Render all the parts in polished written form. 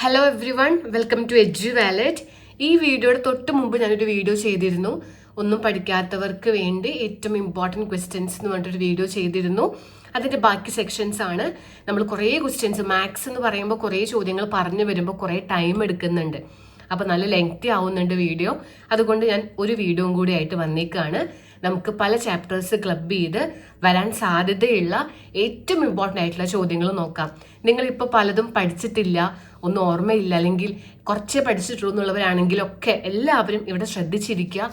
Hello everyone, welcome to edu wallet. ഈ വീഡിയോയുടെ തൊട്ട് മുമ്പ് ഞാനൊരു വീഡിയോ ചെയ്തിരുന്നു. ഒന്നും പഠിക്കാത്തവർക്ക് വേണ്ടി ഏറ്റവും ഇമ്പോർട്ടൻറ്റ് ക്വസ്റ്റ്യൻസ് എന്ന് പറഞ്ഞിട്ടൊരു വീഡിയോ ചെയ്തിരുന്നു. അതിൻ്റെ ബാക്കി സെക്ഷൻസ് ആണ്. നമ്മൾ കുറേ ക്വസ്റ്റ്യൻസ്, മാത്സ് എന്ന് പറയുമ്പോൾ കുറേ ചോദ്യങ്ങൾ പറഞ്ഞു വരുമ്പോൾ കുറേ ടൈം എടുക്കുന്നുണ്ട്. അപ്പോൾ നല്ല ലെങ്തി ആവുന്നുണ്ട് വീഡിയോ. അതുകൊണ്ട് ഞാൻ ഒരു വീഡിയോയും കൂടി ആയിട്ട് വന്നേക്കാണ്. നമുക്ക് പല ചാപ്റ്റേഴ്സ് ക്ലബ് ചെയ്ത് വരാൻ സാധ്യതയുള്ള ഏറ്റവും ഇമ്പോർട്ടൻ്റ് ആയിട്ടുള്ള ചോദ്യങ്ങൾ നോക്കാം. നിങ്ങളിപ്പോൾ പലതും പഠിച്ചിട്ടില്ല, ഒന്നും ഓർമ്മയില്ല, അല്ലെങ്കിൽ കുറച്ചേ പഠിച്ചിട്ടുള്ളൂ എന്നുള്ളവരാണെങ്കിലൊക്കെ എല്ലാവരും ഇവിടെ ശ്രദ്ധിച്ചിരിക്കുക.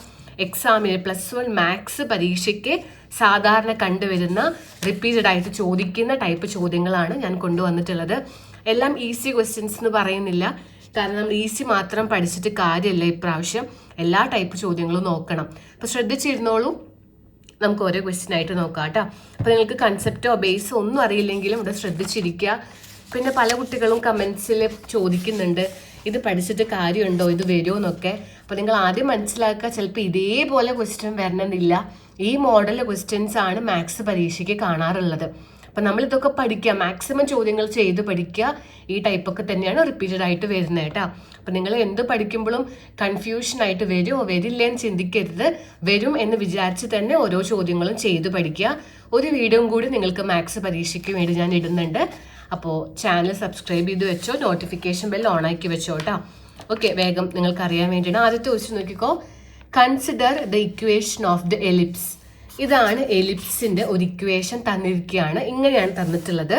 എക്സാമിന് +1 മാത്സ് പരീക്ഷയ്ക്ക് സാധാരണ കണ്ടുവരുന്ന റിപ്പീറ്റഡ് ആയിട്ട് ചോദിക്കുന്ന ടൈപ്പ് ചോദ്യങ്ങളാണ് ഞാൻ കൊണ്ടുവന്നിട്ടുള്ളത്. എല്ലാം ഈസി ക്വസ്റ്റ്യൻസ് എന്ന് പറയുന്നില്ല, കാരണം നമ്മൾ ഈസി മാത്രം പഠിച്ചിട്ട് കാര്യമില്ല. ഇപ്രാവശ്യം എല്ലാ ടൈപ്പ് ചോദ്യങ്ങളും നോക്കണം. അപ്പോൾ ശ്രദ്ധിച്ചിരുന്നോളൂ. നമുക്ക് ഓരോ ക്വസ്റ്റ്യൻ ആയിട്ട് നോക്കാം കേട്ടോ. അപ്പോൾ നിങ്ങൾക്ക് കൺസെപ്റ്റോ ബേസോ ഒന്നും അറിയില്ലെങ്കിലും ഇവിടെ ശ്രദ്ധിച്ചിരിക്കുക. പിന്നെ പല കുട്ടികളും കമൻസിൽ ചോദിക്കുന്നുണ്ട്, ഇത് പഠിച്ചിട്ട് കാര്യമുണ്ടോ, ഇത് വരുമോ എന്നൊക്കെ. അപ്പോൾ നിങ്ങൾ ആദ്യം മനസ്സിലാക്കുക, ചിലപ്പോൾ ഇതേപോലെ ക്വസ്റ്റ്യൻ വരണമെന്നില്ല. ഈ മോഡൽ ക്വസ്റ്റ്യൻസ് ആണ് മാത്സ് പരീക്ഷയ്ക്ക് കാണാറുള്ളത്. അപ്പം നമ്മളിതൊക്കെ പഠിക്കുക, മാക്സിമം ചോദ്യങ്ങൾ ചെയ്ത് പഠിക്കുക. ഈ ടൈപ്പൊക്കെ തന്നെയാണ് റിപ്പീറ്റഡ് ആയിട്ട് വരുന്നത് കേട്ടോ. അപ്പം നിങ്ങൾ എന്ത് പഠിക്കുമ്പോഴും കൺഫ്യൂഷനായിട്ട് വരുമോ വരില്ലേ എന്ന് ചിന്തിക്കരുത്. വരും എന്ന് വിചാരിച്ച് തന്നെ ഓരോ ചോദ്യങ്ങളും ചെയ്ത് പഠിക്കുക. ഒരു വീഡിയോയും കൂടി നിങ്ങൾക്ക് മാത്സ് പരീക്ഷയ്ക്ക് വേണ്ടി ഞാൻ ഇടുന്നുണ്ട്. അപ്പോൾ ചാനൽ സബ്സ്ക്രൈബ് ചെയ്ത് വെച്ചോ, നോട്ടിഫിക്കേഷൻ ബെൽ ഓൺ ആക്കി വെച്ചോ കേട്ടോ. ഓക്കെ, വേഗം നിങ്ങൾക്ക് അറിയാൻ വേണ്ടിയാണ്. ആദ്യത്തെ ക്വസ്റ്റ്യൻ നോക്കിക്കോ. Consider the equation of the ellipse. ഇതാണ് എലിപ്സിന്റെ ഒരു ഇക്വേഷൻ തന്നിരിക്കുകയാണ്. ഇങ്ങനെയാണ് തന്നിട്ടുള്ളത്.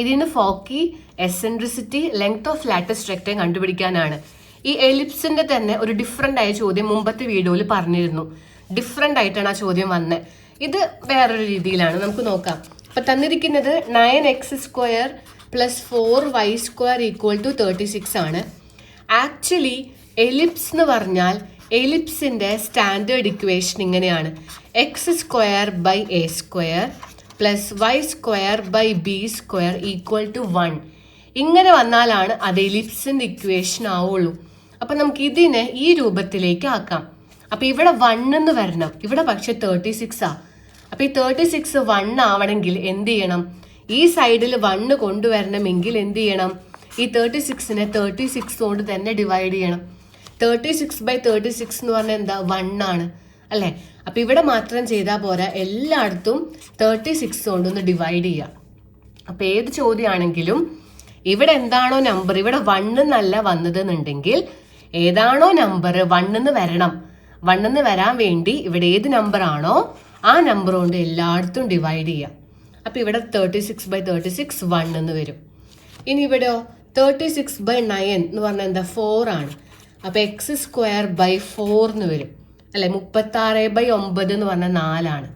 ഇതിന് foci, eccentricity, length of latus rectum കണ്ടുപിടിക്കാനാണ്. ഈ എലിപ്സിന്റെ തന്നെ ഒരു ഡിഫറെന്റ് ആയ ചോദ്യം മുമ്പത്തെ വീഡിയോയിൽ പറഞ്ഞിരുന്നു. ഡിഫറെന്റ് ആയിട്ടാണ് ആ ചോദ്യം വന്നത്. ഇത് വേറൊരു രീതിയിലാണ്. നമുക്ക് നോക്കാം. അപ്പൊ തന്നിരിക്കുന്നത് 9x² + 4y² = 36 ആണ്. ആക്ച്വലി എലിപ്സ് എന്ന് പറഞ്ഞാൽ എലിപ്സിന്റെ സ്റ്റാൻഡേർഡ് ഇക്വേഷൻ ഇങ്ങനെയാണ്: x² / a² + y² / b² = 1. ഇങ്ങനെ വന്നാലാണ് അത് എലിപ്സിന്റെ ഇക്വേഷൻ ആവുള്ളൂ. അപ്പൊ നമുക്ക് ഇതിനെ ഈ രൂപത്തിലേക്ക് ആക്കാം. അപ്പൊ ഇവിടെ 1 എന്ന് വരണം, ഇവിടെ പക്ഷെ 36 ആ. അപ്പൊ ഈ 36 1 ആവണമെങ്കിൽ എന്ത് ചെയ്യണം? ഈ സൈഡിൽ 1 കൊണ്ടുവരണമെങ്കിൽ എന്ത് ചെയ്യണം? ഈ 36നെ 36 കൊണ്ട് തന്നെ ഡിവൈഡ് ചെയ്യണം. 36/36 എന്ന് പറഞ്ഞാൽ എന്താ? 1 ആണ് അല്ലെ? അപ്പൊ ഇവിടെ മാത്രം ചെയ്താൽ പോരാ, എല്ലായിടത്തും 36 കൊണ്ടൊന്ന് ഡിവൈഡ് ചെയ്യാം. അപ്പൊ ഏത് ചോദ്യമാണെങ്കിലും ഇവിടെ എന്താണോ നമ്പർ, ഇവിടെ 1 എന്നല്ല വന്നതെന്നുണ്ടെങ്കിൽ ഏതാണോ നമ്പർ 1 എന്ന് വരണം. 1 എന്ന് വരാൻ വേണ്ടി ഇവിടെ ഏത് നമ്പർ ആണോ ആ നമ്പർ കൊണ്ട് എല്ലായിടത്തും ഡിവൈഡ് ചെയ്യാം. അപ്പൊ ഇവിടെ 36/36 1 എന്ന് വരും. ഇനി ഇവിടെയോ 36/9 എന്ന് പറഞ്ഞാൽ എന്താ? 4 ആണ്. അപ്പൊ x² / 4 എന്ന് വരും അല്ലെ? 36/9 എന്ന് പറഞ്ഞാൽ 4 ആണ്.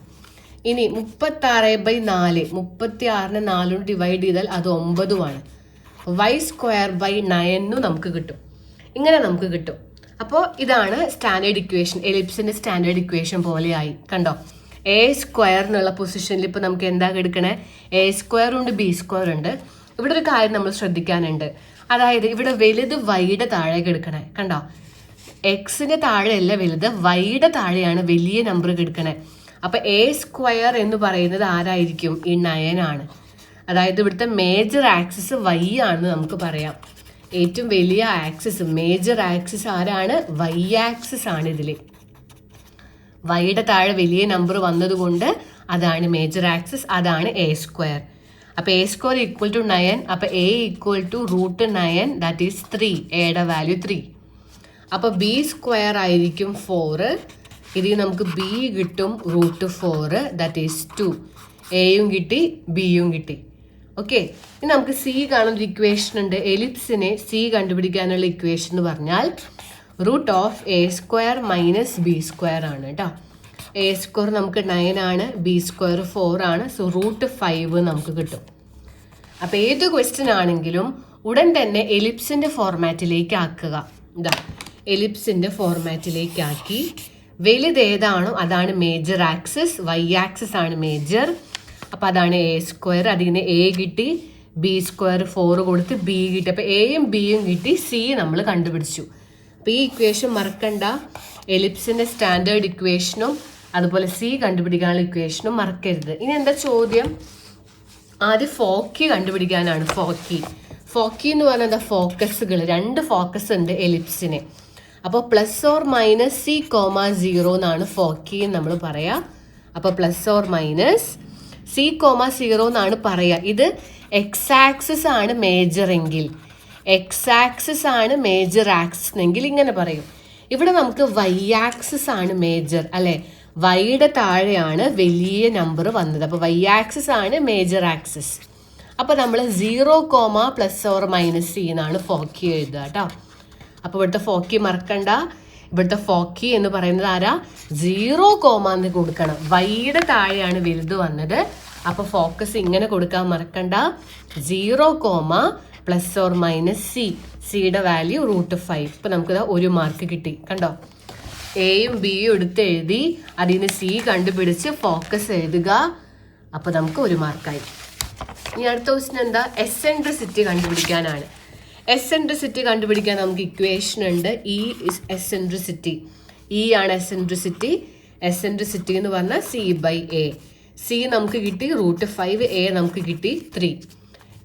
ഇനി 36/4, 36നെ 4 കൊണ്ട് ഡിവൈഡ് ചെയ്താൽ അത് 9 ആണ്. y² / 9 നമുക്ക് കിട്ടും. ഇങ്ങനെ നമുക്ക് കിട്ടും. അപ്പോൾ ഇതാണ് സ്റ്റാൻഡേർഡ് ഇക്വേഷൻ. എലിപ്സിന്റെ സ്റ്റാൻഡേർഡ് ഇക്വേഷൻ പോലെയായി. കണ്ടോ? a² എന്നുള്ള പൊസിഷനിൽ ഇപ്പൊ നമുക്ക് എന്താ എടുക്കണേ? a² ഉണ്ട്, b² ഉണ്ട്. ഇവിടെ ഒരു കാര്യം നമ്മൾ ശ്രദ്ധിക്കാനുണ്ട്. അതായത് ഇവിടെ വലുത് വൈയുടെ താഴേക്ക് എടുക്കണേ. കണ്ടോ? എക്സിന്റെ താഴെയല്ല വലുത്, വൈയുടെ താഴെയാണ് വലിയ നമ്പർ എടുക്കണേ. അപ്പൊ a² എന്ന് പറയുന്നത് ആരായിരിക്കും? ഈ 9 ആണ്. അതായത് ഇവിടുത്തെ മേജർ ആക്സിസ് y ആണെന്ന് നമുക്ക് പറയാം. ഏറ്റവും വലിയ ആക്സിസ്, മേജർ ആക്സിസ് ആരാണ്? y ആക്സിസ് ആണ്. ഇതില് വൈയുടെ താഴെ വലിയ നമ്പർ വന്നതുകൊണ്ട് അതാണ് മേജർ ആക്സിസ്, അതാണ് a². അപ്പൊ a² = 9. അപ്പൊ a = √9, ദാറ്റ് ഈസ് 3. എയുടെ വാല്യൂ 3. അപ്പൊ b² ആയിരിക്കും 4. ഇതിൽ നമുക്ക് b കിട്ടും √4, ദാറ്റ് ഈസ് 2. എയും കിട്ടി, ബിയും കിട്ടി. ഓക്കെ, ഇനി നമുക്ക് സി കാണുന്ന ഇക്വേഷൻ ഉണ്ട്. എലിപ്സിനെ സി കണ്ടുപിടിക്കാനുള്ള ഇക്വേഷൻ എന്ന് പറഞ്ഞാൽ √a² - b² ആണ് കേട്ടോ. a² നമുക്ക് 9 ആണ്, b² 4 ആണ്. സോ √5 നമുക്ക് കിട്ടും. അപ്പൊ ഏത് ക്വസ്റ്റ്യൻ ആണെങ്കിലും ഉടൻ തന്നെ എലിപ്സിന്റെ ഫോർമാറ്റിലേക്ക് ആക്കുക. ഇതാ എലിപ്സിന്റെ ഫോർമാറ്റിലേക്ക് ആക്കി വലുത് ഏതാണോ അതാണ് മേജർ ആക്സിസ്, y ആക്സിസ് ആണ് മേജർ. അപ്പൊ അതാണ് a². അതിന് a കിട്ടി, b² 4 കൊടുത്ത് b കിട്ടി. അപ്പൊ എയും ബിയും കിട്ടി, സി നമ്മൾ കണ്ടുപിടിച്ചു. അപ്പൊ ഈ ഇക്വേഷൻ മറക്കണ്ട. എലിപ്സിന്റെ സ്റ്റാൻഡേർഡ് ഇക്വേഷനും അതുപോലെ സി കണ്ടുപിടിക്കാനുള്ള ഇക്വേഷനും മറക്കരുത്. ഇനി എന്താ ചോദ്യം? ആദ്യം ഫോക്കി കണ്ടുപിടിക്കാനാണ്. ഫോക്കി എന്ന് പറഞ്ഞാൽ എന്താ, ഫോക്കസുകൾ, 2 ഫോക്കസ് ഉണ്ട് എലിപ്സിന്. അപ്പോൾ +or-C,0 എന്നാണ് ഫോക്കി എന്ന് നമ്മൾ പറയാ. അപ്പോൾ +or-C,0 എന്നാണ് പറയാ. ഇത് എക്സ് ആക്സിസ് ആണ് മേജർ എങ്കിൽ, എക്സ് ആക്സിസ് ആണ് മേജർ ആക്സിസ് എങ്കിൽ ഇങ്ങനെ പറയും. ഇവിടെ നമുക്ക് വൈ ആക്സിസ് ആണ് മേജർ അല്ലെ, വൈയുടെ താഴെയാണ് വലിയ നമ്പർ വന്നത്. അപ്പോൾ വൈ ആക്സിസ് ആണ് മേജർ ആക്സിസ്. അപ്പോൾ നമ്മൾ 0, +or-C എന്നാണ് ഫോക്കി എഴുതുക കേട്ടോ. അപ്പോൾ ഇവിടുത്തെ ഫോക്കി മറക്കണ്ട. ഇവിടുത്തെ ഫോക്കി എന്ന് പറയുന്നത് ആരാ, 0, എന്ന് കൊടുക്കണം. വൈയുടെ താഴെയാണ് വലുത് വന്നത്. അപ്പോൾ ഫോക്കസ് ഇങ്ങനെ കൊടുക്കാൻ മറക്കണ്ട. 0, +or-C. സിയുടെ വാല്യൂ √5. ഇപ്പം നമുക്ക് 1 മാർക്ക് കിട്ടി. കണ്ടോ, എയും ബിയും എടുത്ത് എഴുതി, അതിന് സി കണ്ടുപിടിച്ച് ഫോക്കസ് എഴുതുക. അപ്പോൾ നമുക്ക് 1 മാർക്കായി. ഇനി അടുത്ത ക്വസ്റ്റ്യൻ എന്താ, എസെൻട്രിസിറ്റി കണ്ടുപിടിക്കാനാണ്. എസെൻട്രിസിറ്റി കണ്ടുപിടിക്കാൻ നമുക്ക് ഇക്വേഷൻ ഉണ്ട്. E is eccentricity. ഇ ആണ് എസെൻട്രിസിറ്റി. എസെൻട്രിസിറ്റി എന്ന് പറഞ്ഞാൽ C/A. സി നമുക്ക് കിട്ടി √5, എ നമുക്ക് കിട്ടി 3.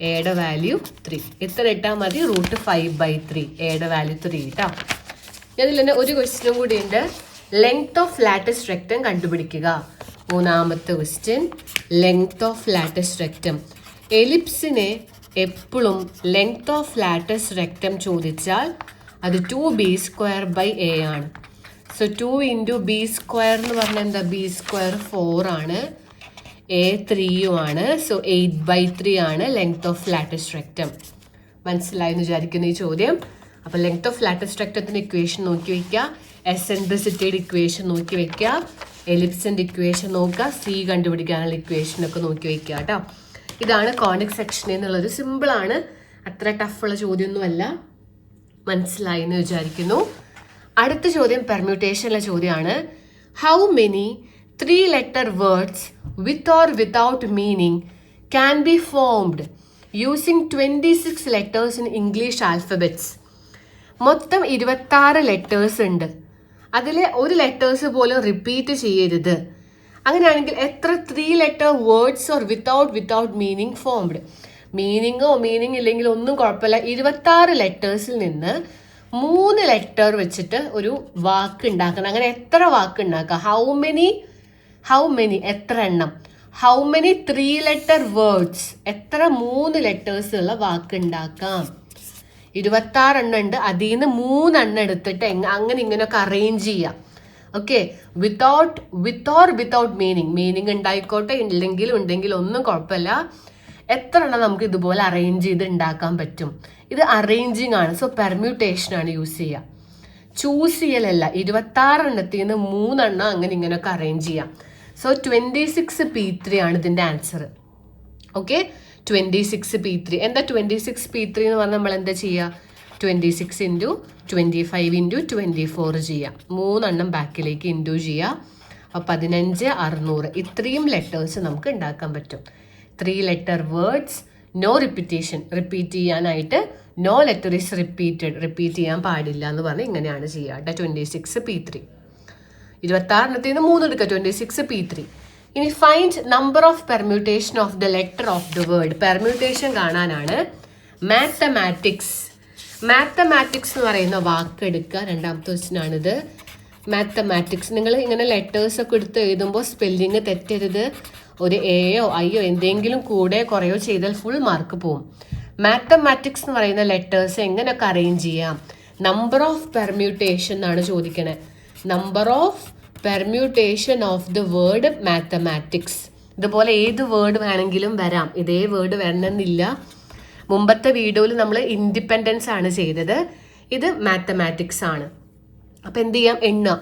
എയുടെ വാല്യൂ 3. എത്ര ഇട്ടാൽ മതി, √5/3. എയുടെ വാല്യൂ 3 കേട്ടോ. അതിൽ തന്നെ ഒരു ക്വസ്റ്റ്യനും കൂടി ഉണ്ട്, ലെങ്ത് ഓഫ് ലാറ്റിസ് റെക്റ്റം കണ്ടുപിടിക്കുക. 3ാമത്തെ question, length of latus rectum. എലിപ്സിനെ എപ്പോഴും ലെങ്ത് ഓഫ് ലാറ്റിസ് റെക്റ്റം ചോദിച്ചാൽ അത് 2b²/a ആണ്. സോ 2 × b² എന്ന് പറഞ്ഞാൽ എന്താ, b² 4 ആണ്, a 3 ആണ്. സോ 8/3 ആണ് ലെങ്ത് ഓഫ് ലാറ്റിസ് റെക്റ്റം. മനസ്സിലായി എന്ന് വിചാരിക്കുന്ന ഈ ചോദ്യം. അപ്പോൾ ലെങ്ത് ഓഫ് ലാറ്റിസ് റെക്റ്റത്തിന്റെ ഇക്വേഷൻ നോക്കി വെക്കുക, എസെൻട്രിസിറ്റിയുടെ ഇക്വേഷൻ നോക്കി വെക്കുക, എലിപ്സിന്റെ ഇക്വേഷൻ നോക്കുക, സി കണ്ടുപിടിക്കാനുള്ള ഇക്വേഷനൊക്കെ നോക്കി വെക്കുക കേട്ടോ. ഇതാണ് കോണിക് സെക്ഷൻ എന്നുള്ളത്. സിമ്പിളാണ്, അത്ര ടഫുള്ള ചോദ്യമൊന്നുമല്ല. മനസ്സിലായി എന്ന് വിചാരിക്കുന്നു. അടുത്ത ചോദ്യം പെർമ്യൂട്ടേഷനിലെ ചോദ്യമാണ്. How many 3-letter words with or without meaning can be formed using 26 letters in English alphabets. മൊത്തം 26 ലെറ്റേഴ്സ് ഉണ്ട്. അതിൽ ഒരു ലെറ്റേഴ്സ് പോലും റിപ്പീറ്റ് ചെയ്യരുത്. അങ്ങനെയാണെങ്കിൽ എത്ര 3-letter words or without meaning formed. Meaning ഇല്ലെങ്കിൽ ഒന്നും കുഴപ്പമില്ല. 26 ലെറ്റേഴ്സിൽ നിന്ന് 3 ലെറ്റർ വെച്ചിട്ട് ഒരു വാക്ക് ഉണ്ടാക്കണം. അങ്ങനെ എത്ര വാക്ക് ഉണ്ടാക്കാം? ഹൗ മെനി എത്ര എണ്ണം? ഹൗ മെനി 3-letter വേർഡ്സ്, എത്ര 3 ലെറ്റേഴ്സ് ഉള്ള വാക്ക് ഉണ്ടാക്കാം? 26 എണ്ണം ഉണ്ട്. അതിൽ നിന്ന് 3 എണ്ണം എടുത്തിട്ട് അങ്ങനെ ഇങ്ങനെയൊക്കെ അറേഞ്ച് ചെയ്യാം. ഓക്കെ, വിത്തൗട്ട് മീനിങ് ഉണ്ടായിക്കോട്ടെ, ഉണ്ടെങ്കിൽ ഒന്നും കുഴപ്പമില്ല. എത്ര എണ്ണം നമുക്ക് ഇതുപോലെ അറേഞ്ച് ചെയ്ത് ഉണ്ടാക്കാൻ പറ്റും? ഇത് അറേഞ്ചിങ് ആണ്. സോ പെർമ്യൂട്ടേഷൻ ആണ് യൂസ് ചെയ്യുക, ചൂസ് ചെയ്യലല്ല. 26 എണ്ണത്തിൽ നിന്ന് 3 എണ്ണം അങ്ങനെ ഇങ്ങനെയൊക്കെ അറേഞ്ച് ചെയ്യാം. സോ 26p3 ആണ് ഇതിന്റെ ആൻസർ. Okay, 26p3. എന്താ 26p3 എന്ന് പറഞ്ഞാൽ നമ്മൾ എന്താ ചെയ്യുക? 26 × 25 × 24 ചെയ്യുക. 3 എണ്ണം ബാക്കിലേക്ക് ഇൻഡു ചെയ്യുക. അപ്പോൾ 15 600. ഇത്രയും ലെറ്റേഴ്സ് നമുക്ക് ഉണ്ടാക്കാൻ പറ്റും. 3-letter words, no repetition. Repeat ചെയ്യാനായിട്ട് no letter is repeated, repeat ചെയ്യാൻ പാടില്ല എന്ന് പറഞ്ഞ് ഇങ്ങനെയാണ് ചെയ്യുക കേട്ടോ. 26p3. 26 എണ്ണത്തിൽ നിന്ന് 3 എടുക്കുക. 26p3. ഇനി find number of permutation of the letter of the word. Permutation കാണാനാണ്. മാത്തമാറ്റിക്സ് എന്ന് പറയുന്ന വാക്ക് എടുക്കുക. 2ാമത്തെ ക്വസ്റ്റ്യനാണിത്. മാത്തമാറ്റിക്സ്. നിങ്ങൾ ഇങ്ങനെ ലെറ്റേഴ്സ് ഒക്കെ എടുത്ത് എഴുതുമ്പോൾ സ്പെല്ലിങ് തെറ്റരുത്. ഒരു എയോ ഐയോ എന്തെങ്കിലും കൂടെ കുറയോ ചെയ്താൽ ഫുൾ മാർക്ക് പോവും. മാത്തമാറ്റിക്സ് എന്ന് പറയുന്ന ലെറ്റേഴ്സ് എങ്ങനെയൊക്കെ അറേഞ്ച് ചെയ്യാം? നമ്പർ ഓഫ് പെർമ്യൂട്ടേഷൻ എന്നാണ് ചോദിക്കണേ. Number of permutation of the word mathematics. ഇതുപോലെ ഏത് വേർഡ് വേണമെങ്കിലും വരാം. ഇതേ വേർഡ് വരണമെന്നില്ല. മുമ്പത്തെ വീഡിയോയിൽ നമ്മൾ ഇൻഡിപെൻഡൻസ് ആണ് ചെയ്തത്. ഇത് മാത്തമാറ്റിക്സ് ആണ്. അപ്പം എന്ത് ചെയ്യാം? എണ്ണുക.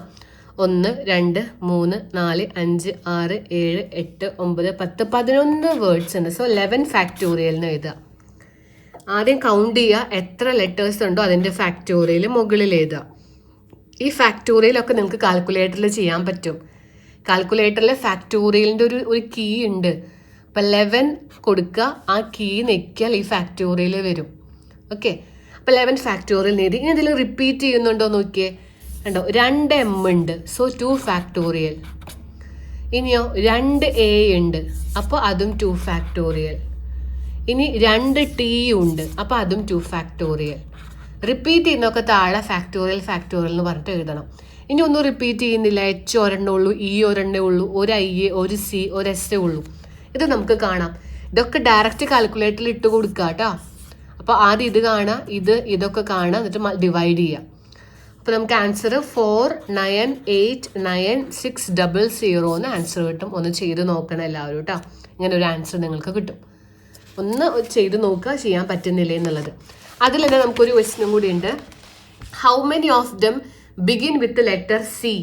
1 2 3 4 5 6 7 8 9 10 11 വേർഡ്സ് ഉണ്ട്. സോ 11 ഫാക്ടോറിയൽ എഴുതുക. ആദ്യം കൗണ്ട് ചെയ്യുക, എത്ര ലെറ്റേഴ്സ് ഉണ്ടോ അതിൻ്റെ ഫാക്ടോറിയൽ മുകളിൽ എഴുതുക. ഈ ഫാക്ടോറിയലൊക്കെ നിങ്ങൾക്ക് കാൽക്കുലേറ്ററിൽ ചെയ്യാൻ പറ്റും. കാൽക്കുലേറ്ററിൽ ഫാക്ടോറിയലിൻ്റെ ഒരു കീ ഉണ്ട്. അപ്പം 11 കൊടുക്കുക, ആ കീ ഞെക്കിയാൽ ഈ ഫാക്ടോറിയൽ വരും. ഓക്കെ, അപ്പം 11 ഫാക്ടോറിയൽ എഴുതി. ഇനി ഇതിൽ റിപ്പീറ്റ് ചെയ്യുന്നുണ്ടോ നോക്കിയേ. കണ്ടോ, 2m ഉണ്ട്. So 2 factorial. ഇനിയോ 2a ഉണ്ട്. അപ്പോൾ അതും 2 ഫാക്ടോറിയൽ. ഇനി 2 ടിയും ഉണ്ട്, അപ്പോൾ അതും 2 ഫാക്ടോറിയൽ. റിപ്പീറ്റ് ചെയ്യുന്നതൊക്കെ താഴെ ഫാക്ടോറിയൽ ഫാക്ടോറിയൽ എന്ന് പറഞ്ഞിട്ട് എഴുതണം. ഇനി ഒന്നും റിപ്പീറ്റ് ചെയ്യുന്നില്ല. എച്ച് ഒരെണ്ണേ ഉള്ളൂ, ഇ ഒരെണ്ണേ ഉള്ളൂ, ഒരു ഐ എ, ഒരു സി, ഒരു എസ് എ ഉള്ളൂ. ഇത് നമുക്ക് കാണാം. ഇതൊക്കെ ഡയറക്റ്റ് കാൽക്കുലേറ്ററിൽ ഇട്ട് കൊടുക്കുക കേട്ടോ. അപ്പോൾ ആദ്യം ഇത് കാണുക, ഇതൊക്കെ കാണുക, എന്നിട്ട് ഡിവൈഡ് ചെയ്യുക. അപ്പോൾ നമുക്ക് ആൻസർ 498960 എന്ന് ആൻസർ കിട്ടും. ഒന്ന് ചെയ്ത് നോക്കണം എല്ലാവരും കേട്ടോ. ഇങ്ങനെ ഒരു ആൻസർ നിങ്ങൾക്ക് കിട്ടും. ഒന്ന് ചെയ്ത് നോക്കുക ചെയ്യാൻ പറ്റുന്നില്ലേ എന്നുള്ളത്. അതിൽ തന്നെ നമുക്കൊരു ക്വസ്റ്റ്യനും കൂടി ഉണ്ട്. How many of them begin with letter C?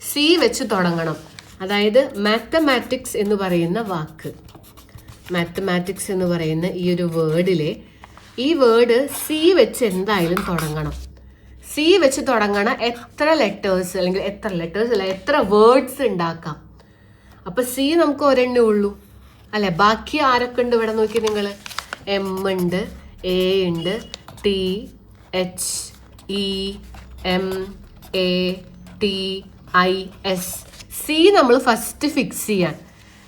C വെച്ച് തുടങ്ങണം. അതായത് മാത്തമാറ്റിക്സ് എന്ന് പറയുന്ന വാക്ക്, മാത്തമാറ്റിക്സ് എന്ന് പറയുന്ന ഈ ഒരു വേർഡിലെ ഈ വേർഡ് സി വെച്ച് എന്തായാലും തുടങ്ങണം. സി വെച്ച് തുടങ്ങണ എത്ര ലെറ്റേഴ്സ്, അല്ലെങ്കിൽ എത്ര വേർഡ്സ് ഉണ്ടാക്കാം. അപ്പം സി നമുക്ക് ഒരെണ്ണേ ഉള്ളൂ അല്ലെ. ബാക്കി ആരൊക്കെ ഉണ്ട് ഇവിടെ നോക്കി നിങ്ങൾ. എം ഉണ്ട്, എ ഉണ്ട്, T, H, E, M, A, T, I, S. C നമ്മൾ ഫസ്റ്റ് ഫിക്സ് ചെയ്യാൻ.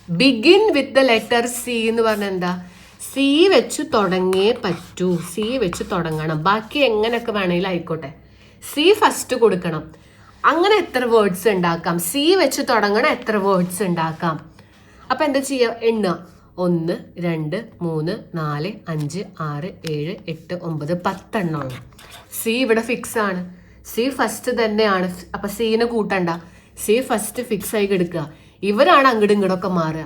Begin with the letter C എന്ന് പറഞ്ഞാൽ എന്താ? സി വെച്ച് തുടങ്ങിയേ പറ്റൂ. സി വെച്ച് തുടങ്ങണം. ബാക്കി എങ്ങനെയൊക്കെ വേണമെങ്കിലും ആയിക്കോട്ടെ, സി ഫസ്റ്റ് കൊടുക്കണം. അങ്ങനെ എത്ര വേർഡ്സ് ഉണ്ടാക്കാം? സി വെച്ച് തുടങ്ങണ എത്ര വേർഡ്സ് ഉണ്ടാക്കാം? അപ്പം എന്താ ചെയ്യുക? എണ്ണുക. 1 2 3 4 5 6 7 8 9 10 എണ്ണമുള്ള സി ഇവിടെ ഫിക്സ് ആണ്. സി ഫസ്റ്റ് തന്നെയാണ്. അപ്പം സീനെ കൂട്ടണ്ട, സി ഫസ്റ്റ് ഫിക്സ് ആയി കിടക്കുക. ഇവരാണ് അങ്ങോട്ടും ഇങ്ങോട്ടൊക്കെ മാറുക.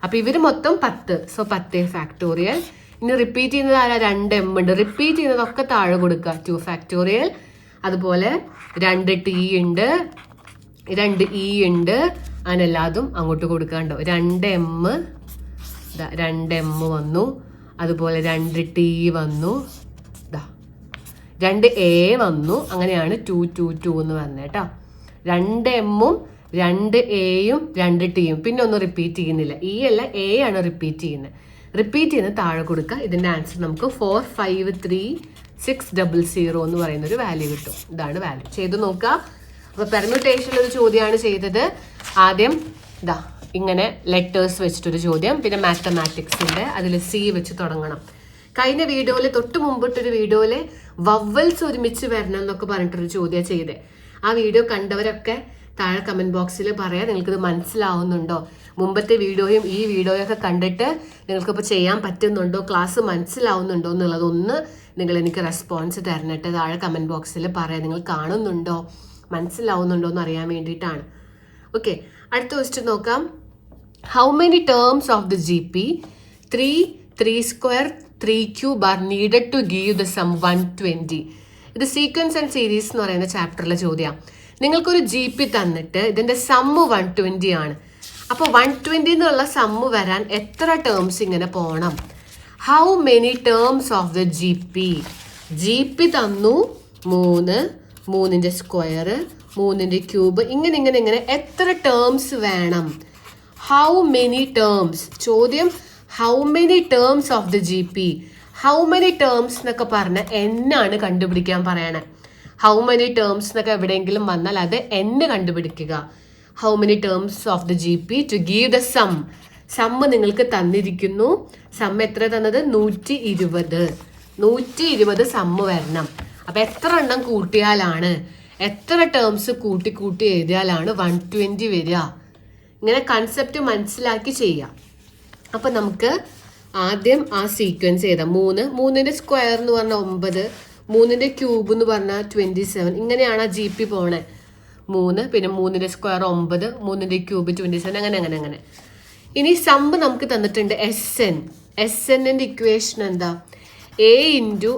അപ്പം ഇവർ മൊത്തം 10. So 10 factorial. ഇനി റിപ്പീറ്റ് ചെയ്യുന്നത് ആരാ? 2 എം ഉണ്ട്. റിപ്പീറ്റ് ചെയ്യുന്നതൊക്കെ താഴെ കൊടുക്കുക. 2 ഫാക്ടോറിയൽ. അതുപോലെ 2 ടി ഉണ്ട്, 2 ഇ ഉണ്ട്, അങ്ങനെ എല്ലാതും അങ്ങോട്ട് കൊടുക്കാണ്ടോ. 2 എം, 2 എം വന്നു. അതുപോലെ 2 ടി വന്നു, 2 എ വന്നു. അങ്ങനെയാണ് 2 2 2 എന്ന് പറഞ്ഞത് കേട്ടോ. 2 എമ്മും 2 എയും 2 ടിയും. പിന്നെ ഒന്നും റിപ്പീറ്റ് ചെയ്യുന്നില്ല. ഇ അല്ല, എ ആണ് റിപ്പീറ്റ് ചെയ്യുന്നത്. റിപ്പീറ്റ് ചെയ്യുന്നത് താഴെ കൊടുക്കുക. ഇതിൻ്റെ ആൻസർ നമുക്ക് 453,600 എന്ന് പറയുന്ന ഒരു വാല്യൂ കിട്ടും. ഇതാണ് വാല്യൂ. ചെയ്ത് നോക്കുക. അപ്പോൾ പെർമ്യൂട്ടേഷനിൽ ഒരു ചോദ്യമാണ് ചെയ്തത്. ആദ്യം ഇങ്ങനെ ലെറ്റേഴ്സ് വെച്ചിട്ടൊരു ചോദ്യം, പിന്നെ മാത്തമാറ്റിക്സിൻ്റെ അതിൽ സി വെച്ച് തുടങ്ങണം. കഴിഞ്ഞ വീഡിയോയിൽ തൊട്ട് മുമ്പിട്ടൊരു വീഡിയോയിൽ വവ്വൽസ് ഒരുമിച്ച് വരണം എന്നൊക്കെ പറഞ്ഞിട്ടൊരു ചോദ്യം ചെയ്തേ. ആ വീഡിയോ കണ്ടവരൊക്കെ താഴെ കമൻറ്റ് ബോക്സിൽ പറയാം നിങ്ങൾക്കിത് മനസ്സിലാവുന്നുണ്ടോ, മുമ്പത്തെ വീഡിയോയും ഈ വീഡിയോയും ഒക്കെ കണ്ടിട്ട് നിങ്ങൾക്കിപ്പോൾ ചെയ്യാൻ പറ്റുന്നുണ്ടോ, ക്ലാസ് മനസ്സിലാവുന്നുണ്ടോ എന്നുള്ളതൊന്ന് നിങ്ങൾ എനിക്ക് റെസ്പോൺസ് തരണിട്ട് താഴെ കമൻറ്റ് ബോക്സിൽ പറയാം. നിങ്ങൾ കാണുന്നുണ്ടോ, മനസ്സിലാവുന്നുണ്ടോ എന്ന് അറിയാൻ വേണ്ടിയിട്ടാണ്. ഓക്കെ, അടുത്ത ക്വസ്റ്റ്യൻ നോക്കാം. How many terms of the GP 3, 3 square, 3 cube are needed to give the sum 120? ഇത് സീക്വൻസ് ആൻഡ് സീരീസ് എന്ന് പറയുന്ന ചാപ്റ്ററിലെ ചോദ്യമാണ്. നിങ്ങൾക്കൊരു GP തന്നിട്ട് ഇതിൻ്റെ സമ്മ് 120 ആണ്. അപ്പോൾ 120 എന്നുള്ള സമ്മ് വരാൻ എത്ര ടേംസ് ഇങ്ങനെ പോകണം? How many terms of the GP തന്നു 3, 3ന്റെ സ്ക്വയർ, 3ന്റെ ക്യൂബ്, ഇങ്ങനെ എത്ര ടേംസ് വേണം? How many terms. ചോദ്യം how many terms of the GP. How many terms എന്നൊക്കെ പറഞ്ഞ എന്നാണ് കണ്ടുപിടിക്കാൻ പറയണേ. ഹൗ മെനി ടേംസ് എന്നൊക്കെ എവിടെയെങ്കിലും വന്നാൽ അത് എന്ന് കണ്ടുപിടിക്കുക. How many terms of the GP to give the sum. Sum നിങ്ങൾക്ക് തന്നിരിക്കുന്നു. സമ്മ് എത്ര തന്നത്? 120 സമ്മ് വരണം. അപ്പം എത്ര എണ്ണം കൂട്ടിയാലാണ്, എത്ര ടേംസ് കൂട്ടി എഴുതിയാലാണ് 120 വരിക? ഇങ്ങനെ കൺസെപ്റ്റ് മനസ്സിലാക്കി ചെയ്യാം. അപ്പം നമുക്ക് ആദ്യം ആ സീക്വൻസ് ചെയ്താൽ 3ന്റെ സ്ക്വയർ എന്ന് പറഞ്ഞാൽ 9, 3ന്റെ ക്യൂബ് എന്ന് പറഞ്ഞാൽ 27. ഇങ്ങനെയാണ് ആ GP പോണേ. 3, പിന്നെ 3ന്റെ സ്ക്വയർ 9, 3ന്റെ ക്യൂബ് 27, അങ്ങനെ. ഇനി സമ്മ് നമുക്ക് തന്നിട്ടുണ്ട് SN-ന്റെ ഇക്വേഷൻ എന്താ? A ×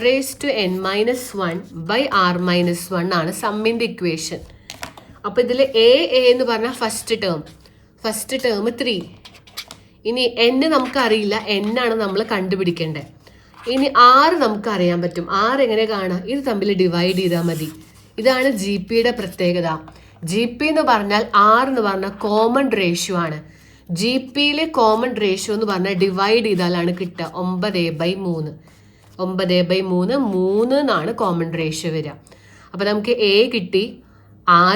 r⁻n−1/r−1 ആണ് സമ്മിൻ്റെ ഇക്വേഷൻ. അപ്പോൾ ഇതിൽ A എന്ന് പറഞ്ഞാൽ ഫസ്റ്റ് ടേം 3. ഇനി n നമുക്കറിയില്ല, n ആണ് നമ്മൾ കണ്ടുപിടിക്കേണ്ടത്. ഇനി r നമുക്ക് അറിയാൻ പറ്റും. r എങ്ങനെ കാണാം? ഇത് തമ്മിൽ ഡിവൈഡ് ചെയ്താൽ മതി. ഇതാണ് GPയുടെ പ്രത്യേകത. GP എന്ന് പറഞ്ഞാൽ r എന്ന് പറഞ്ഞാൽ കോമൺ റേഷ്യോ ആണ്. GPയിലെ കോമൺ റേഷ്യോ എന്ന് പറഞ്ഞാൽ ഡിവൈഡ് ചെയ്താലാണ് കിട്ടുക. 9/3 3 എന്നാണ് കോമൺ റേഷ്യോ വരിക. അപ്പോൾ നമുക്ക് A കിട്ടി,